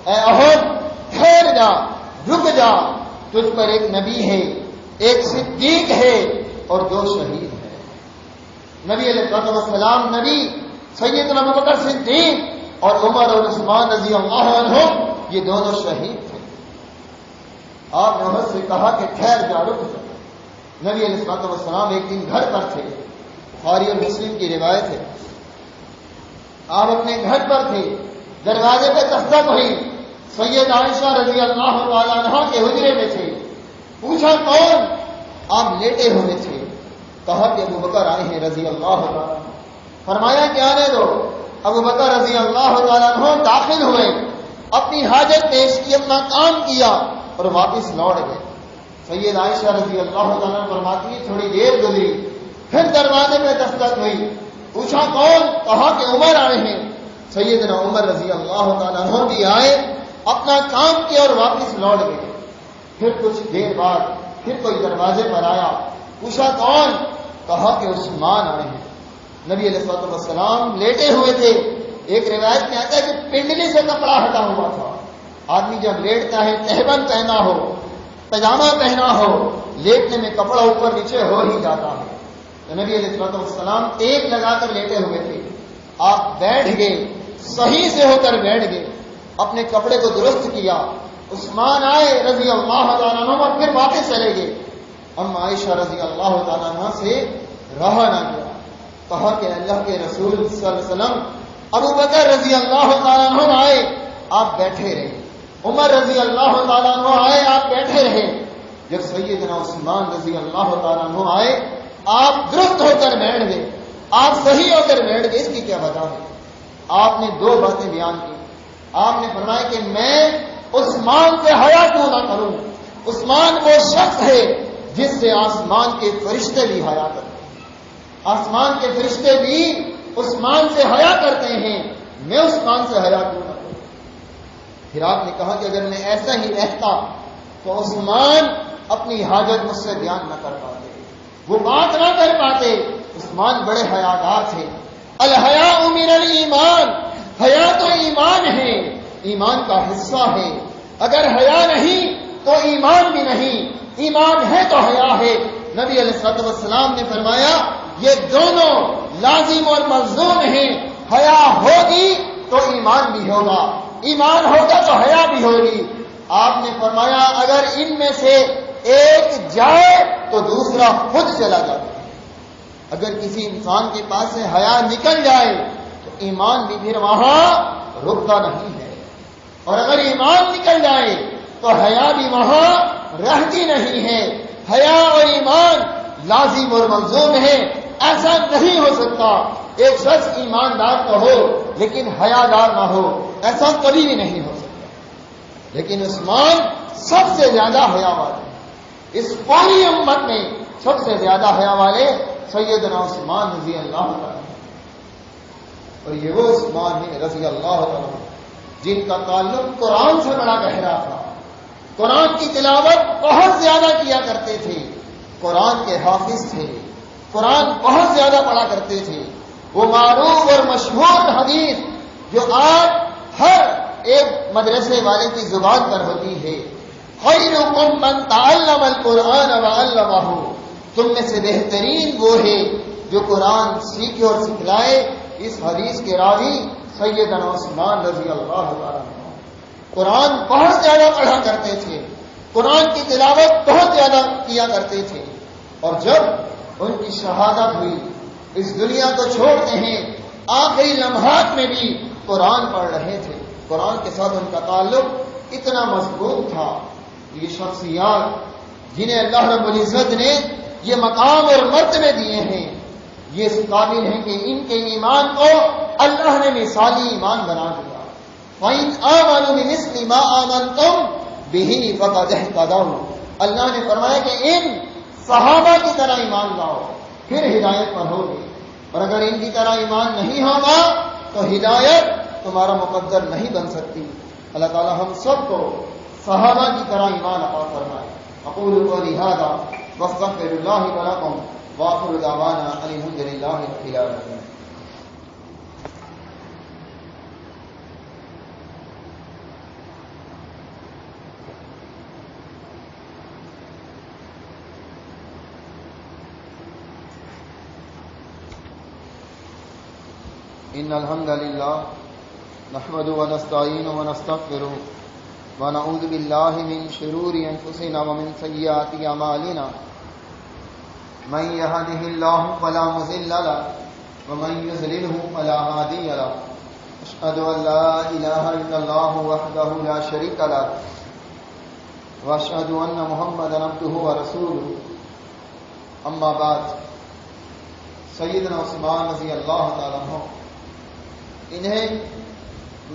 اے احد ٹھہر جا, رک جا, تجھ پر ایک نبی ہے, ایک صدیق ہے اور 2 شہید ہے. نبی علیہ السلام نبی سیدنا ابوبکر صدیق اور عمر اور عثمان رضی اللہ عنہ یہ دونوں شہید تھے. آپ نے احد سے کہا کہ ٹھہر جا, رک جا. نبی علیہ السلام ایک دن گھر پر تھے, بخاری اور مسلم کی روایت ہے. آپ اپنے گھر پر تھے, دروازے پہ دستک ہوئی, سید عائشہ رضی اللہ تعالیٰ عنہا کے حجرے میں تھے. پوچھا کون؟ آپ لیٹے ہوئے تھے. کہا کہ ابوبکر آئے ہیں رضی اللہ تعالیٰ. فرمایا کہ آنے دو. ابوبکر رضی اللہ تعالیٰ عنہ داخل ہوئے, اپنی حاجت پیش کی, اپنا کام کیا اور واپس لوٹ گئے. سید عائشہ رضی اللہ تعالیٰ فرماتی ہے تھوڑی دیر گزری, پھر دروازے میں دستک ہوئی. پوچھا کون؟ کہا کہ عمر آئے ہیں. سیدنا عمر رضی اللہ تعالیٰ عنہ بھی آئے, اپنا کام کیا اور واپس لوٹ گئے. پھر کچھ دیر بعد پھر کوئی دروازے پر آیا. پوچھا کون؟ کہا کہ عثمان آئے ہیں. نبی علیہ السلام لیٹے ہوئے تھے. ایک روایت میں آتا ہے کہ پنڈلی سے کپڑا ہٹا ہوا تھا. آدمی جب لیٹتا ہے تہبند پہنا ہو, پاجامہ پہنا ہو, لیٹنے میں کپڑا اوپر نیچے ہو ہی جاتا ہے. تو نبی علیہ السلام ٹیک لگا کر لیٹے ہوئے تھے. آپ بیٹھ گئے, صحیح سے ہو کر بیٹھ گئے, اپنے کپڑے کو درست کیا. عثمان آئے رضی اللہ تعالیٰ عنہ اور پھر واپس چلے گئے. اما عائشہ رضی اللہ تعالیٰ عنہ سے رہا نہ گیا. کہا کہ اللہ کے رسول صلی اللہ علیہ وسلم, ابوبکر رضی اللہ تعالیٰ عنہ آئے, آپ بیٹھے رہے. عمر رضی اللہ تعالیٰ عنہ آئے, آپ بیٹھے رہے. جب سیدنا عثمان رضی اللہ تعالیٰ عنہ آئے, آپ درست ہو کر بیٹھ گئے, آپ صحیح ہو کر بیٹھ گئے. اس کی کیا وجہ ہے؟ آپ نے 2 باتیں بیان کی. آپ نے فرمایا کہ میں عثمان سے حیا کیوں نہ کروں. عثمان وہ شخص ہے جس سے آسمان کے فرشتے بھی حیا کرتے ہیں, آسمان کے فرشتے بھی عثمان سے حیا کرتے ہیں, میں عثمان سے حیا کیوں نہ کروں. پھر آپ نے کہا کہ اگر میں ایسا ہی رہتا تو عثمان اپنی حاجت مجھ سے بیان نہ کر پاتے, وہ بات نہ کر پاتے. عثمان بڑے حیادار تھے. الحیاء من الایمان, حیا تو ایمان ہے, ایمان کا حصہ ہے. اگر حیا نہیں تو ایمان بھی نہیں, ایمان ہے تو حیا ہے. نبی علیہ السلام نے فرمایا یہ دونوں لازم اور ملزوم ہیں. حیا ہوگی تو ایمان بھی ہوگا, ایمان ہوگا تو حیا بھی ہوگی. آپ نے فرمایا اگر ان میں سے ایک جائے تو دوسرا خود چلا جاتا ہے. اگر کسی انسان کے پاس سے حیا نکل جائے تو ایمان بھی پھر وہاں رکتا نہیں ہے, اور اگر ایمان نکل جائے تو حیا بھی وہاں رہتی نہیں ہے. حیا اور ایمان لازم اور ملزوم ہے. ایسا نہیں ہو سکتا ایک شخص ایماندار تو ہو لیکن حیادار نہ ہو, ایسا کبھی بھی نہیں ہو سکتا. لیکن عثمان سب سے زیادہ حیا والے, اس پوری امت میں سب سے زیادہ حیا والے سیدنا عثمان رضی اللہ تعالیٰ. اور یہ وہ عثمان ہے رضی اللہ تعالیٰ جن کا تعلق قرآن سے بڑا گہرا تھا. قرآن کی تلاوت بہت زیادہ کیا کرتے تھے, قرآن کے حافظ تھے، قرآن بہت زیادہ پڑھا کرتے تھے. وہ معروف اور مشہور حدیث جو آج ہر ایک مدرسے والے کی زبان پر ہوتی ہے، خیرکم من تعلم القرآن وعلمہ، تم میں سے بہترین وہ ہے جو قرآن سیکھے اور سکھلائے. اس حدیث کے راوی سیدنا عثمان رضی اللہ تعالیٰ عنہ قرآن بہت زیادہ پڑھا کرتے تھے، قرآن کی تلاوت بہت زیادہ کیا کرتے تھے. اور جب ان کی شہادت ہوئی، اس دنیا کو چھوڑتے ہیں، آخری لمحات میں بھی قرآن پڑھ رہے تھے. قرآن کے ساتھ ان کا تعلق اتنا مضبوط تھا. یہ شخصیات جنہیں اللہ رب العزت نے یہ مقام اور مرتبے دیے ہیں، یہ اس قابل ہیں کہ ان کے ایمان کو اللہ نے مثالی ایمان بنا دیا. فَإِنْ آمَنُوا بِمِثْلِ مَا آمَنْتُمْ بِهِ فَقَدِ اهْتَدَوْا. اللہ نے فرمایا کہ ان صحابہ کی طرح ایمان لاؤ پھر ہدایت پر ہوگی، اور اگر ان کی طرح ایمان نہیں ہوگا تو ہدایت تمہارا مقدر نہیں بن سکتی. اللہ تعالی ہم سب کو صحابہ کی طرح ایمان عطا فرمائے. اقول قولی ھذا واستغفر اللہ ولکم وآخر دعوانا ان الحمد للہ رب العالمین. ان الحمد للہ نحمده ونستعینه ونستغفره ونعوذ باللہ من شرور انفسنا ومن سیئات اعمالنا من يهده الله فلا مضل له ومن يضلله فلا هادي له اشهد ان لا اله الا الله وحده لا شريك له واشهد ان محمدا عبده ورسوله. اما بعد. سیدنا عثمان رضی اللہ تعالیٰ عنہ انہیں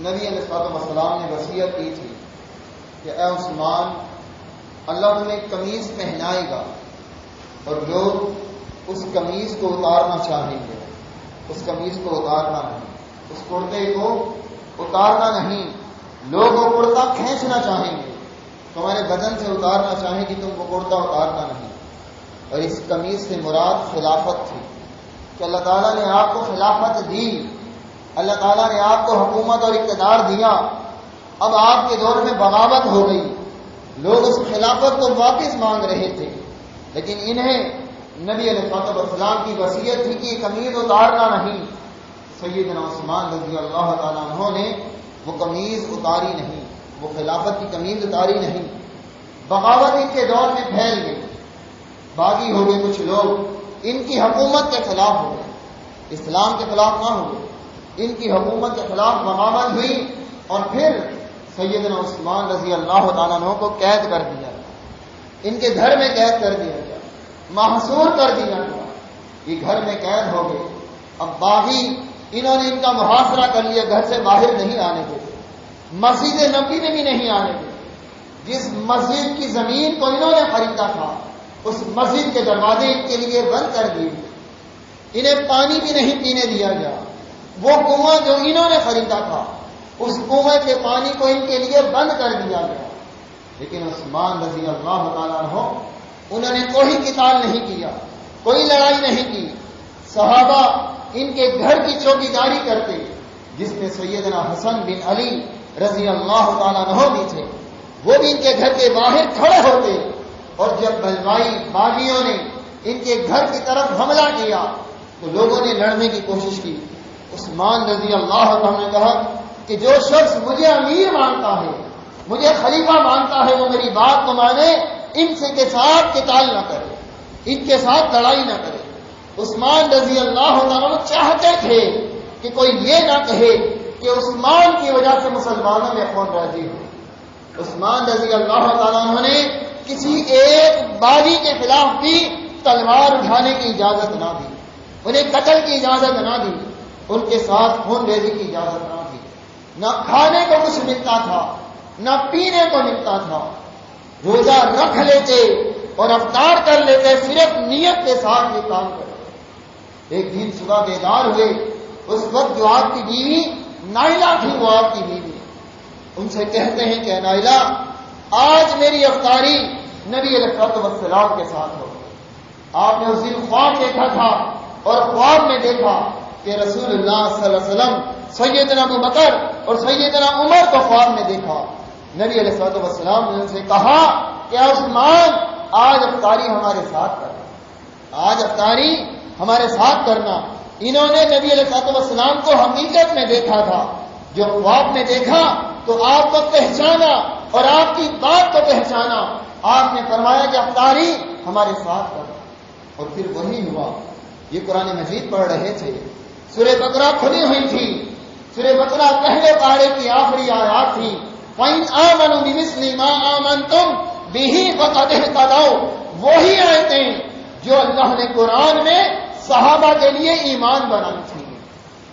نبی علیہ السلام نے وصیت کی تھی کہ اے عثمان، اللہ تمہیں قمیض پہنائے گا اور لوگ اس قمیض کو اتارنا چاہیں گے. اس قمیض کو اتارنا نہیں، اس کرتے کو اتارنا نہیں. لوگ وہ کرتا کھینچنا چاہیں گے، تمہارے بدن سے اتارنا چاہیں گے، تم وہ کرتا اتارنا نہیں. اور اس قمیض سے مراد خلافت تھی کہ اللہ تعالیٰ نے آپ کو خلافت دی، اللہ تعالیٰ نے آپ کو حکومت اور اقتدار دیا. اب آپ کے دور میں بغاوت ہو گئی، لوگ اس خلافت کو واپس مانگ رہے تھے، لیکن انہیں نبی علیہ السلام کی وصیت تھی کہ قمیض اتارنا نہیں. سیدنا عثمان رضی اللہ تعالیٰ عنہ نے وہ قمیض اتاری نہیں، وہ خلافت کی قمیض اتاری نہیں. بغاوت ان کے دور میں پھیل گئی، باغی ہو گئے کچھ لوگ، ان کی حکومت کے خلاف ہو گئے، اسلام کے خلاف نہ ہو گئے، ان کی حکومت کے خلاف بغاوت ہوئی. اور پھر سیدنا عثمان رضی اللہ تعالیٰ عنہ کو قید کر دیا گیا، ان کے گھر میں قید کر دیا گیا، محصور کر دیا گیا. یہ گھر میں قید ہو گئے. اب باغی انہوں نے ان کا محاصرہ کر لیا، گھر سے باہر نہیں آنے دیتے، مسجد نبوی میں بھی نہیں آنے دیتے. جس مسجد کی زمین کو انہوں نے خریدا تھا اس مسجد کے دروازے ان کے لیے بند کر دیے، انہیں پانی بھی نہیں پینے دیا گیا. وہ کنواں جو انہوں نے خریدا تھا اس کنویں کے پانی کو ان کے لیے بند کر دیا گیا. لیکن عثمان رضی اللہ تعالیٰ عنہ انہوں نے کوئی قتال نہیں کیا، کوئی لڑائی نہیں کی. صحابہ ان کے گھر کی چوکیداری کرتے، جس میں سیدنا حسن بن علی رضی اللہ تعالیٰ عنہ بھی تھے. وہ بھی ان کے گھر کے باہر کھڑے ہوتے، اور جب بلوائی باغیوں نے ان کے گھر کی طرف حملہ کیا تو لوگوں نے لڑنے کی کوشش کی. عثمان رضی اللہ عنہ نے کہا کہ جو شخص مجھے امیر مانتا ہے، مجھے خلیفہ مانتا ہے، وہ میری بات کو مانے، ان سے کے ساتھ قتال نہ کرے، ان کے ساتھ لڑائی نہ کرے. عثمان رضی اللہ عنہ چاہتے تھے کہ کوئی یہ نہ کہے کہ عثمان کی وجہ سے مسلمانوں میں خون ریزی ہو. عثمان رضی اللہ تعالیٰ عنہ نے کسی ایک باغی کے خلاف بھی تلوار اٹھانے کی اجازت نہ دی، انہیں قتل کی اجازت نہ دی، ان کے ساتھ خون ریزی کی اجازت نہ دی. نہ کھانے کو کچھ ملتا تھا، نہ پینے کو ملتا تھا. روزہ رکھ لیتے اور افطار کر لیتے، صرف نیت کے ساتھ یہ کام کرتے. ایک دن صبح بیدار ہوئے، اس وقت جو آپ کی بیوی نائلہ تھی، وہ آپ کی بیوی، ان سے کہتے ہیں کہ نائلہ آج میری افطاری نبی علیہ السلام کے ساتھ ہو. آپ نے اس دن خواب دیکھا تھا اور خواب میں دیکھا کہ رسول اللہ صلی اللہ علیہ وسلم سیدنا ابو بکر اور سیدنا عمر کو خواب میں دیکھا. نبی علیہ الصلوۃ والسلام نے ان سے کہا کہ عثمان آج افطاری ہمارے ساتھ کرنا, آج افطاری ہمارے ساتھ کرنا. انہوں نے نبی علیہ الصلوۃ والسلام کو حقیقت میں دیکھا تھا. جو خواب میں دیکھا تو آپ کو پہچانا اور آپ کی بات کو پہچانا. آپ نے فرمایا کہ افطاری ہمارے ساتھ کرنا. اور پھر وہی ہوا. یہ قرآن مجید پڑھ رہے تھے, سورہ بقرہ کھلی ہوئی تھی. سورہ بقرہ پہلے پارے کی آخری آیات تھی. فَإِنْ آمَنُوا بِمِثْلِ مَا آمَنْتُمْ بِهِ فَقَدِ اهْتَدَوْا. وہی آیتیں جو اللہ نے قرآن میں صحابہ کے لیے ایمان بنائی تھی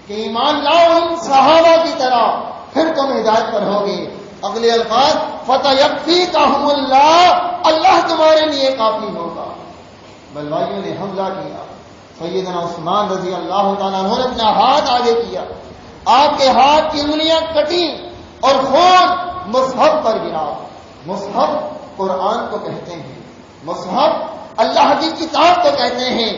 کہ ایمان لاؤ ان صحابہ کی طرح پھر تم ہدایت پر ہوگے. اگلے الفاظ فَتَيَكْفِيكَهُمُ اللَّهُ, اللہ تمہارے لیے کافی ہوگا. بلوائیوں نے حملہ کیا. سیدنا عثمان رضی اللہ تعالیٰ عنہ نے اپنا ہاتھ آگے کیا. آپ کے ہاتھ کی انگلیاں کٹی اور خون مصحف پر گرا. مصحف قرآن کو کہتے ہیں, مصحف اللہ کی کتاب کو کہتے ہیں.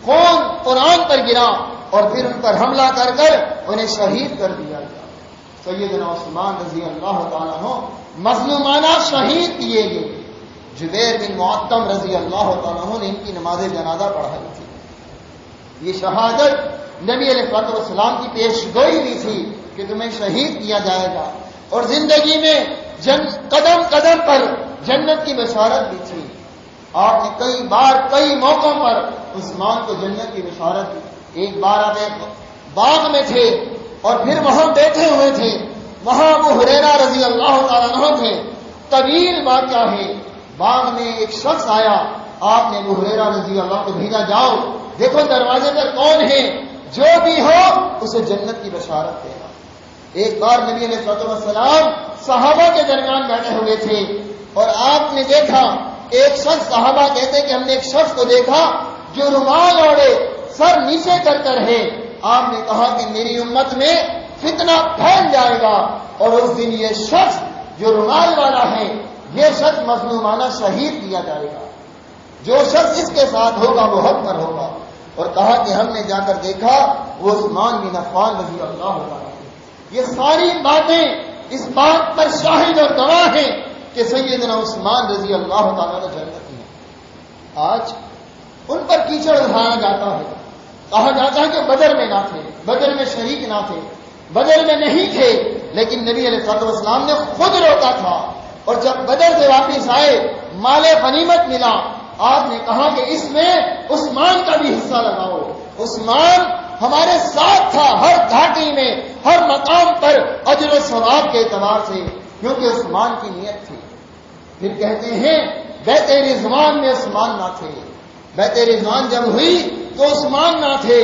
خون قرآن پر گرا اور پھر ان پر حملہ کر کر انہیں شہید کر دیا گیا. سیدنا عثمان رضی اللہ تعالیٰ عنہ مظلومانہ شہید کیے گئے. جبیر بن معطم رضی اللہ تعالیٰ عنہ نے ان کی نماز جنازہ پڑھائی تھی. یہ شہادت نبی علیہ الصلوۃ والسلام کی پیش گوئی بھی تھی کہ تمہیں شہید کیا جائے گا. اور زندگی میں قدم قدم پر جنت کی بشارت بھی تھی. آپ نے کئی بار کئی موقعوں پر عثمان کو جنت کی بشارت دی. ایک بار آپ ایک باغ میں تھے اور پھر وہاں بیٹھے ہوئے تھے. وہاں ابو ہریرہ رضی اللہ تعالیٰ عنہ تھے. طویل واقعہ ہے. باغ میں ایک شخص آیا. آپ نے ابو ہریرہ رضی اللہ کو بھیجا, جاؤ دیکھو دروازے پر کون ہے, جو بھی ہو اسے جنت کی بشارت دینا. ایک بار نبی علیہ الصلوۃ والسلام صحابہ کے درمیان بیٹھے ہوئے تھے اور آپ نے دیکھا ایک شخص, صحابہ کہتے کہ ہم نے ایک شخص کو دیکھا جو رومال اوڑے سر نیچے کر کر ہے. آپ نے کہا کہ میری امت میں فتنہ پھیل جائے گا اور اس دن یہ شخص جو رومال والا ہے یہ شخص مظلومانہ شہید کیا جائے گا. جو شخص اس کے ساتھ ہوگا وہ حق پر ہوگا. اور کہا کہ ہم نے جا کر دیکھا وہ عثمان بن عفان رضی اللہ عنہ. یہ ساری باتیں اس بات پر شاہد اور گواہ ہیں کہ سیدنا عثمان رضی اللہ تعالیٰ نے جنتی ہیں. آج ان پر کیچڑ اٹھایا جاتا ہے. کہا جاتا ہے کہ بدر میں نہ تھے, بدر میں شریک نہ تھے, بدر میں نہیں تھے. لیکن نبی علیہ الصلوۃ والسلام نے خود روکا تھا. اور جب بدر سے واپس آئے مال غنیمت ملا, آپ نے کہا کہ اس میں عثمان کا بھی حصہ لگاؤ. عثمان ہمارے ساتھ تھا ہر گھاٹی میں, ہر مقام پر اجر و ثواب کے اعتبار سے, کیونکہ عثمان کی نیت تھی. پھر کہتے ہیں بیت رضوان میں عثمان نہ تھے. بیت رضوان جب ہوئی تو عثمان نہ تھے.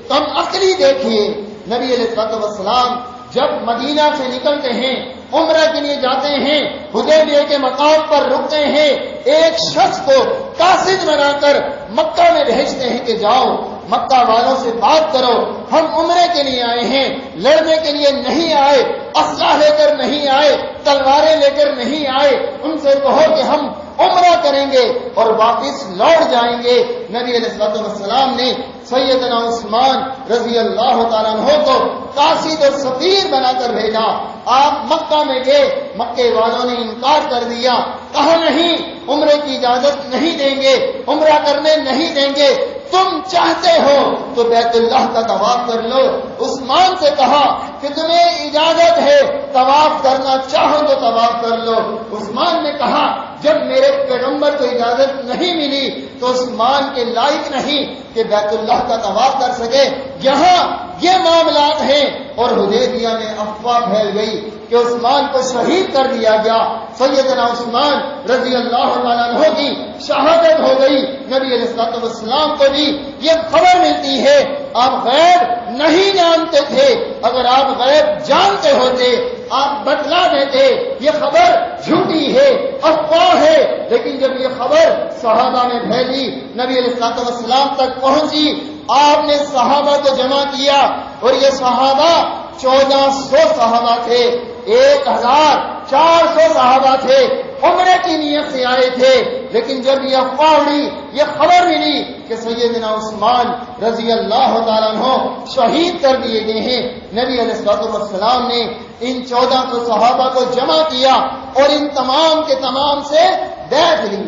تم عقلی دیکھیے, نبی علیہ الصلوۃ والسلام جب مدینہ سے نکلتے ہیں عمرہ کے لیے جاتے ہیں, حدیبیہ کے مقام پر رکتے ہیں, ایک شخص کو قاصد بنا کر مکہ میں بھیجتے ہیں کہ جاؤ مکہ والوں سے بات کرو, ہم عمرے کے لیے آئے ہیں, لڑنے کے لیے نہیں آئے, اسلحہ لے کر نہیں آئے, تلواریں لے کر نہیں آئے. ان سے کہو کہ ہم عمرہ کریں گے اور واپس لوٹ جائیں گے. نبی علیہ الصلوۃ والسلام نے سیدنا عثمان رضی اللہ تعالیٰ عنہ کو قاصد اور سفیر بنا کر بھیجا. آپ مکہ میں گئے, مکے والوں نے انکار کر دیا, کہا نہیں عمرے کی اجازت نہیں دیں گے, عمرہ کرنے نہیں دیں گے. تم چاہتے ہو تو بیت اللہ کا طواف کر لو. عثمان سے کہا کہ تمہیں اجازت ہے طواف کرنا چاہو تو طواف کر لو. عثمان نے کہا جب میرے پیغمبر کو اجازت نہیں ملی تو عثمان کے لائق نہیں کہ بیت اللہ کا طواف کر سکے. یہاں یہ معاملات ہیں اور حدیبیہ میں افواہ پھیل گئی کہ عثمان کو شہید کر دیا گیا. سیدنا عثمان رضی اللہ عنہ کی شہادت ہو گئی. نبی علیہ الصلوۃ والسلام کو بھی یہ خبر ملتی ہے. آپ غیب نہیں جانتے تھے, اگر آپ غیب جانتے ہوتے آپ بتلا دیتے. یہ خبر جھوٹی ہے, افواہ ہے. لیکن جب یہ خبر صحابہ میں پھیلی, نبی علیہ الصلوۃ والسلام تک پہنچی, آپ نے صحابہ کو جمع کیا اور یہ صحابہ 1400 صحابہ تھے, 1400 صحابہ تھے. عمرے کی نیت سے آئے تھے، لیکن جب یہ افواہ اڑی، یہ خبر ملی کہ سیدنا عثمان رضی اللہ تعالیٰ عنہ شہید کر دیے گئے ہیں، نبی علیہ السلام نے ان 1400 صحابہ کو جمع کیا اور ان تمام کے تمام سے بیعت لی،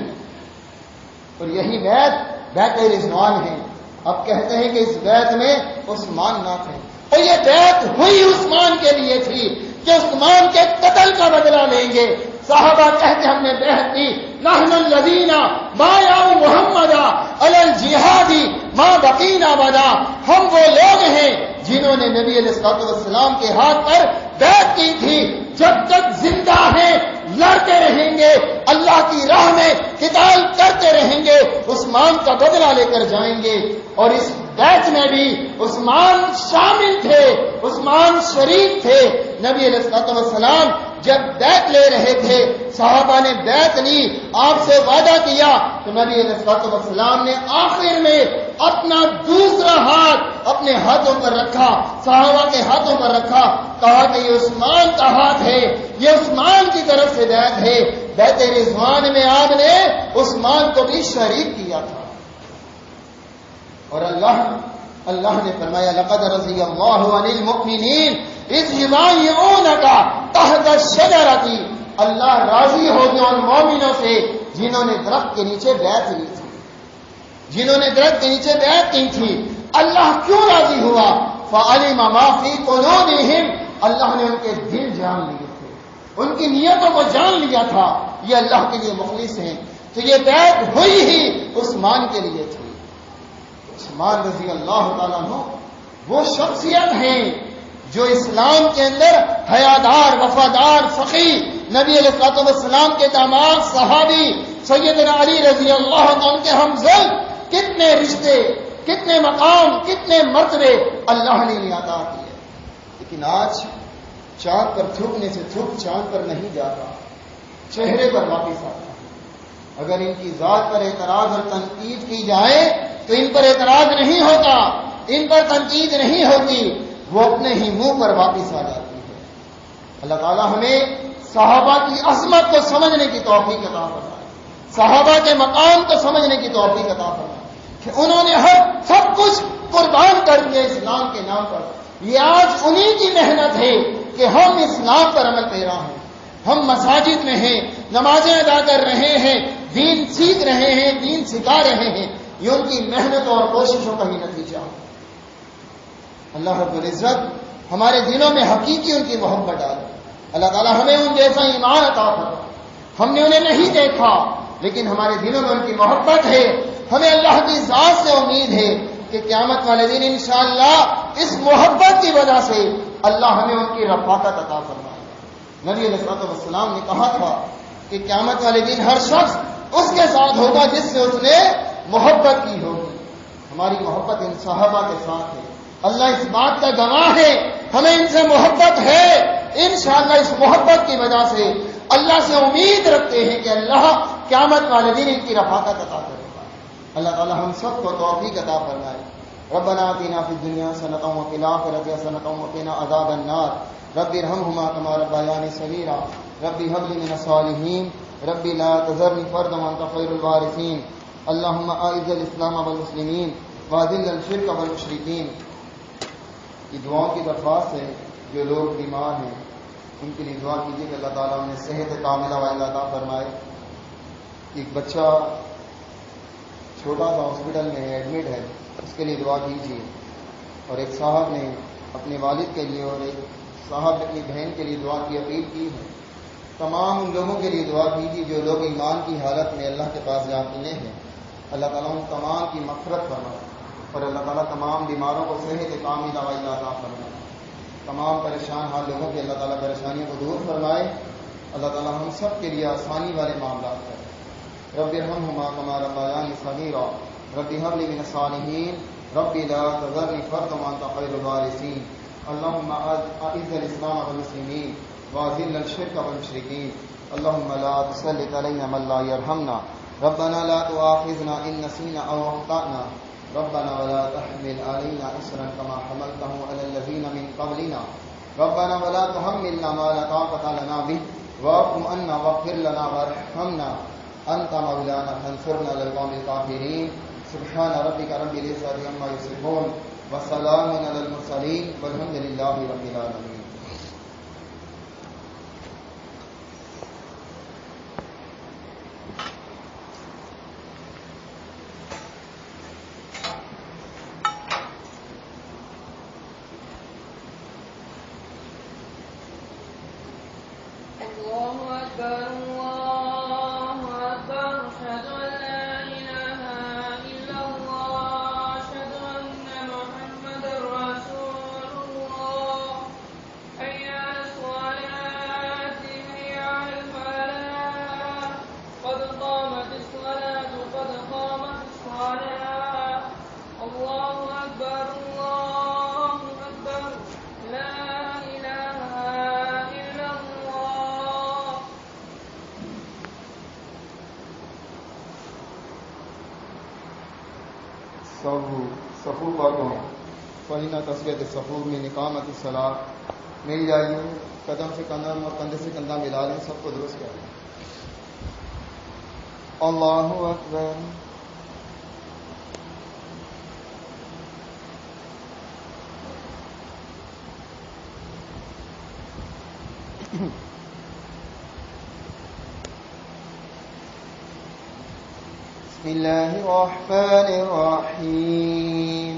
اور یہی بیعت رضوان ہے۔ اب کہتے ہیں کہ اس بیعت میں عثمان نہ تھے، اور یہ بیعت ہوئی عثمان کے لیے تھی کہ عثمان کے قتل کا بدلہ لیں گے۔ صحابہ کہتے ہم نے بیعت کی، نحن الذین بایعوا محمد علی الجہاد ما بقینا ابدا، ہم وہ لوگ ہیں جنہوں نے نبی علیہ السلام کے ہاتھ پر بیعت کی تھی، جب تک زندہ ہیں لڑتے رہیں گے، اللہ کی راہ میں قتال کرتے رہیں گے، عثمان کا بدلہ لے کر جائیں گے۔ اور اس بیعت میں بھی عثمان شامل تھے، عثمان شریک تھے۔ نبی علیہ السلام جب بیعت لے رہے تھے، صحابہ نے بیعت لی، آپ سے وعدہ کیا، تو نبی علیہ السلام نے آخر میں اپنا دوسرا ہاتھ اپنے ہاتھوں پر رکھا، صحابہ کے ہاتھوں پر رکھا، کہا کہ یہ عثمان کا ہاتھ ہے، یہ عثمان کی طرف سے بیعت ہے۔ بیعت رضوان میں آپ نے عثمان کو بھی شریک کیا تھا۔ اور اللہ نے فرمایا لقد رضی اللہ عن المؤمنین اذ یبایعونک تحت الشجرۃ، اللہ راضی ہو گیا ان مومنوں سے جنہوں نے درخت کے نیچے بیعت لی تھی، جنہوں نے درخت کے نیچے بیعت کی تھی۔ اللہ کیوں راضی ہوا؟ فعلم ما فی قلوبہم، اللہ نے ان کے دل جان لیے تھے، ان کی نیتوں کو جان لیا تھا، یہ اللہ کے لیے مخلص ہیں۔ تو یہ بیعت ہوئی ہی عثمان کے لیے تھی۔ عثمان رضی اللہ تعالیٰ عنہ وہ شخصیت ہیں جو اسلام کے اندر حیادار، وفادار، فقی، نبی علیہ السلام کے داماد صحابی سیدنا علی رضی اللہ عنہ کے ہمزل، کتنے رشتے، کتنے مقام، کتنے مرتبے اللہ نے انہیں عطا کیے۔ لیکن آج چاند پر تھوکنے سے تھوک چاند پر نہیں جاتا، چہرے پر واپس آتا۔ اگر ان کی ذات پر اعتراض اور تنقید کی جائے تو ان پر اعتراض نہیں ہوتا، ان پر تنقید نہیں ہوتی، وہ اپنے ہی منہ پر واپس آ جاتی ہے۔ اللہ تعالیٰ ہمیں صحابہ کی عظمت کو سمجھنے کی توفیق عطا فرمائے، صحابہ کے مقام کو سمجھنے کی توفیق عطا فرمائے کہ انہوں نے سب کچھ قربان کر دیا اسلام کے نام پر۔ یہ آج انہی کی محنت ہے کہ ہم اسلام پر عمل پیرا ہیں، ہم مساجد میں ہیں، نمازیں ادا کر رہے ہیں، دین سیکھ رہے ہیں، دین سکھا رہے ہیں، یہ ان کی محنت اور کوششوں کا ہی نتیجہ ہے۔ اللہ رب العزت ہمارے دلوں میں حقیقی ان کی محبت ڈالے۔ اللہ تعالیٰ ہمیں ان جیسا ایمان عطا فرمائے۔ ہم نے انہیں نہیں دیکھا لیکن ہمارے دلوں میں ان کی محبت ہے۔ ہمیں اللہ کی ذات سے امید ہے کہ قیامت والے دن انشاءاللہ اس محبت کی وجہ سے اللہ ہمیں ان کی رفاقت عطا فرمائے۔ نبی علیہ السلام نے کہا تھا کہ قیامت والے دن ہر شخص اس کے ساتھ ہوگا جس سے اس نے محبت کی ہوگی۔ ہماری محبت ان صحابہ کے ساتھ ہے، اللہ اس بات کا گواہ ہے، ہمیں ان سے محبت ہے۔ انشاءاللہ اس محبت کی وجہ سے اللہ سے امید رکھتے ہیں کہ اللہ قیامت والے دن ان کی رفاقت عطا کرے گا۔ اللہ تعالی ہم سب کو توفیق عطا فرمائے۔ ربنا آتنا فی الدنیا حسنۃ وفی الآخرۃ حسنۃ وقنا عذاب النار۔ رب ارحمہما کما ربیانی صغیرا۔ رب هب لي من الصالحین۔ رب لا تذرنی فردا وانت خیر الوارثین۔ اللهم اعز الاسلام والمسلمین واذل الشرک والمشرکین۔ یہ دعاؤں کی درخواست ہے، جو لوگ بیمار ہیں ان کے لیے دعا کیجیے کہ اللہ تعالیٰ انہیں صحت کاملہ عطا فرمائے۔ ایک بچہ چھوٹا سا ہاسپٹل میں ایڈمٹ ہے، اس کے لیے دعا کیجیے۔ اور ایک صاحب نے اپنے والد کے لیے اور ایک صاحب نے اپنی بہن کے لیے دعا کی اپیل کی ہے۔ تمام ان لوگوں کے لیے دعا کیجیے جو لوگ ایمان کی حالت میں اللہ کے پاس جا ملے ہیں۔ اللہ تعالیٰ ان تمام کی مغفرت فرمائے اور اللہ تعالیٰ تمام بیماروں کو صحت کاملہ عطا فرمائے۔ تمام پریشان حال لوگوں کی اللہ تعالیٰ پریشانیوں کو دور فرمائے۔ اللہ تعالیٰ ہم سب کے لیے آسانی والے معاملات کرے۔ رب ارحمہما کما ربیانی صغیرا۔ رب هب لي من الصالحین۔ رب لا تذرنی فردا وانت خیر الوارثین۔ اللهم اعز الاسلام والمسلمین واذل الشرك والمشركين۔ اللهم لا تسلط علينا من لا يرحمنا۔ ربنا لا تؤاخذنا إن نسينا أو أخطأنا۔ ربنا ولا تحمل علينا إصرا كما حملته على الذين من قبلنا۔ ربنا ولا تحملنا ما لا طاقة لنا به واعف عنا واغفر لنا وارحمنا أنت مولانا فانصرنا على القوم الكافرين سبحان ربك رب العزة عما يصفون وسلام على المرسلين والحمد لله رب العالمين. صفوف والوں فرینا تصویت صفوف میں نقامت الصلاۃ مل جائیے، قدم سے قدم اور کندھے سے کندھا ملا لیں، سب کو درست کر لیں. اللہ اکبر. بسم الله الرحمن الرحيم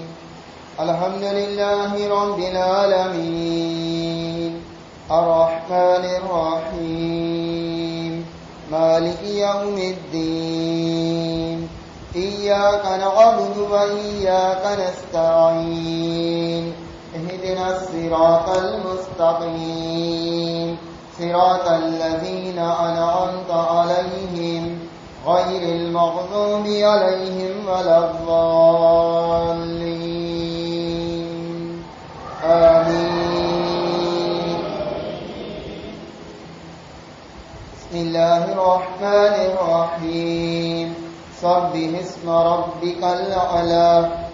الحمد لله رب العالمين الرحمن الرحيم مالك يوم الدين إياك نعبد وإياك نستعين اهدنا الصراط المستقيم صراط الذين أنعمت عليهم غير المغضوب عليهم ولا الضالين آمين. بسم الله الرحمن الرحيم سبح اسم ربك الأعلى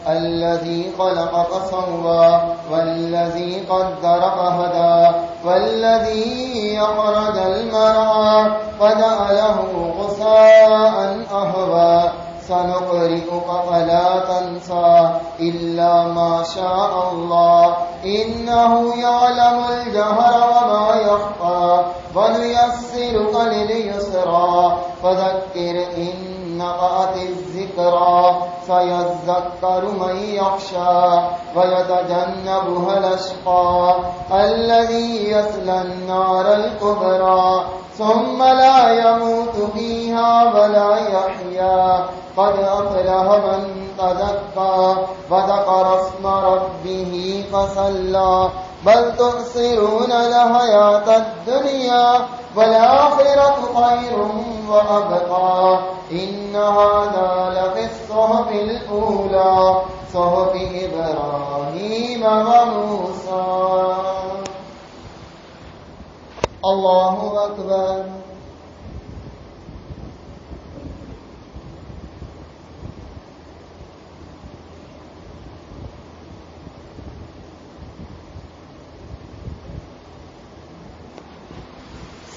الذي خلق فسوى والذي قدر فهدى والذي أخرج المرعى فجعله غثاء أحوى سنقرئك فلا تنسى إلا ما شاء الله إنه يعلم الجهر وما يخفى ونيسرك لليسرى فذكر إن نفعت الذكرى سيذكر من يخشى ويتجنبها الأشقى الذي يصلى النار الكبرى ثم لا يموت فيها ولا يحيا قد أفلح من تزكى وذكر اسم ربه فصلى بل تؤثرون الحياة الدنيا والآخرة خير وأبقى إن هذا لفي الصحف الأولى صحف إبراهيم وموسى. الله أكبر.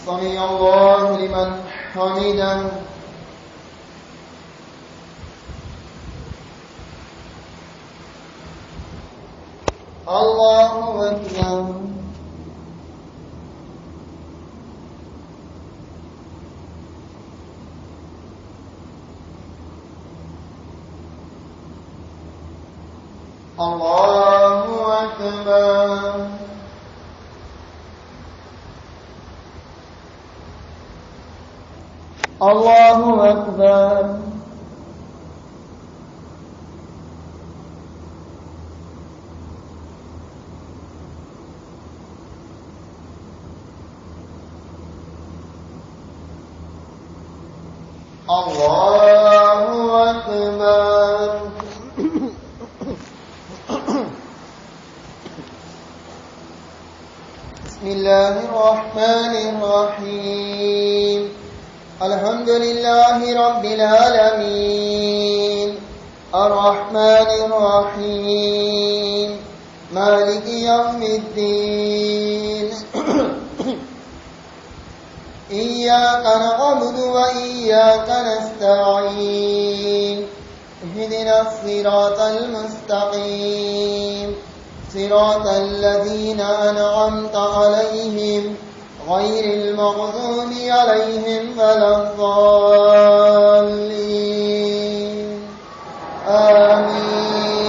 سمع الله لمن حمده. الله أكبر. الله أكبر. الله أكبر. الله أكبر. بسم الله الرحمن الرحيم الحمد لله رب العالمين الرحمن الرحيم مالك يوم الدين إياك نعبد وإياك نستعين اهدنا الصراط المستقيم صراط الذين أنعمت عليهم غير المغضوب عليهم ولا الضالين آمين.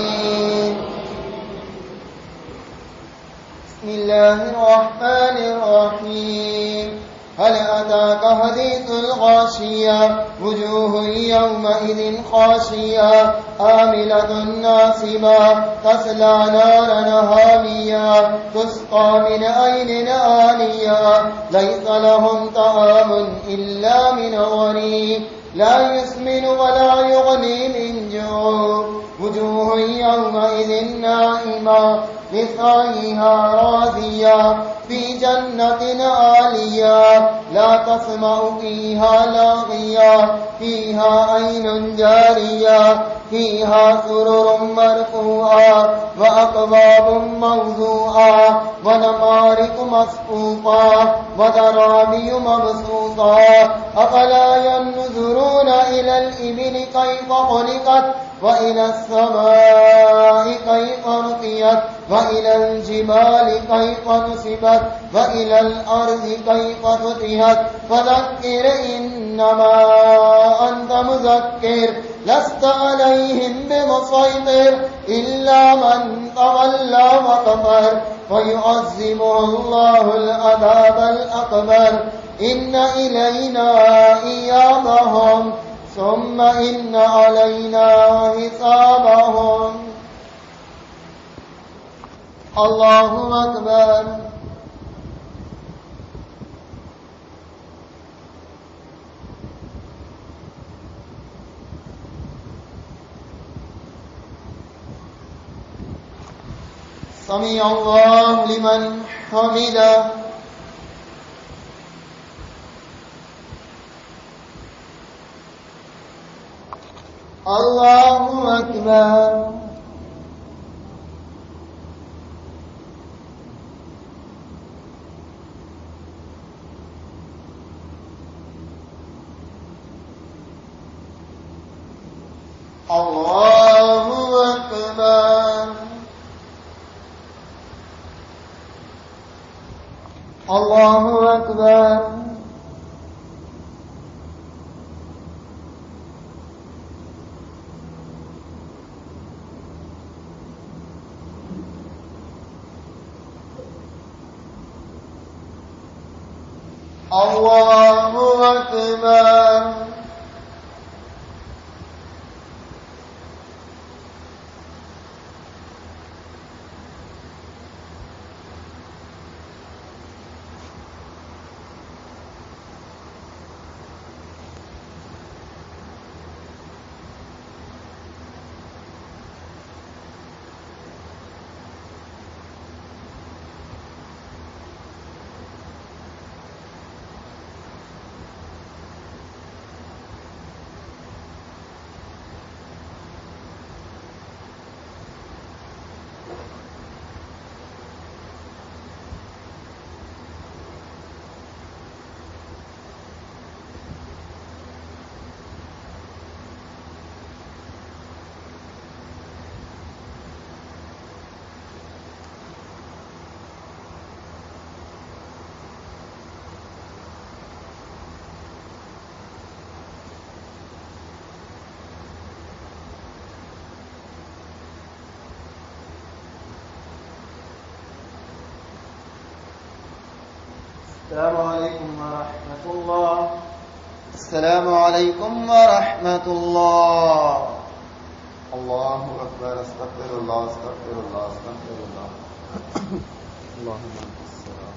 بسم الله الرحمن الرحيم. هل أتاك حديث الغاشية وجوه يومئذ خاشية عاملة ناصبة تصلى نارا حامية تسقى من عين آنية ليس لهم طعام إلا من ضريع لا يسمن ولا يغني من جوع وجوه يومئذ ناعمة لسعيها راضية في جنة عالية لا تسمع فيها لاغية فيها عين جارية فيها سرر مرفوعة وأكواب موضوعة ونمارق مصفوفة وزرابي مبثوثة أفلا ينظرون إلى الإبل كيف خلقت وإلى السماء كيف رفعت وإلى الجبال كيف نصبت وإلى الأرض كيف سطحت فذكر إنما أنت مذكر لست عليهم بمسيطر إلا من تولى وكفر فيعذبه الله العذاب الأكبر إن إلينا إيابهم ثم إن علينا حسابهم. الله أكبر. سمع الله لمن حمده. الله أكبر. الله أكبر. الله أكبر. الله أكبر. السلام عليكم ورحمة الله. السلام عليكم ورحمة الله. الله أكبر. استغفر الله استغفر الله استغفر الله. اللهم انت السلام.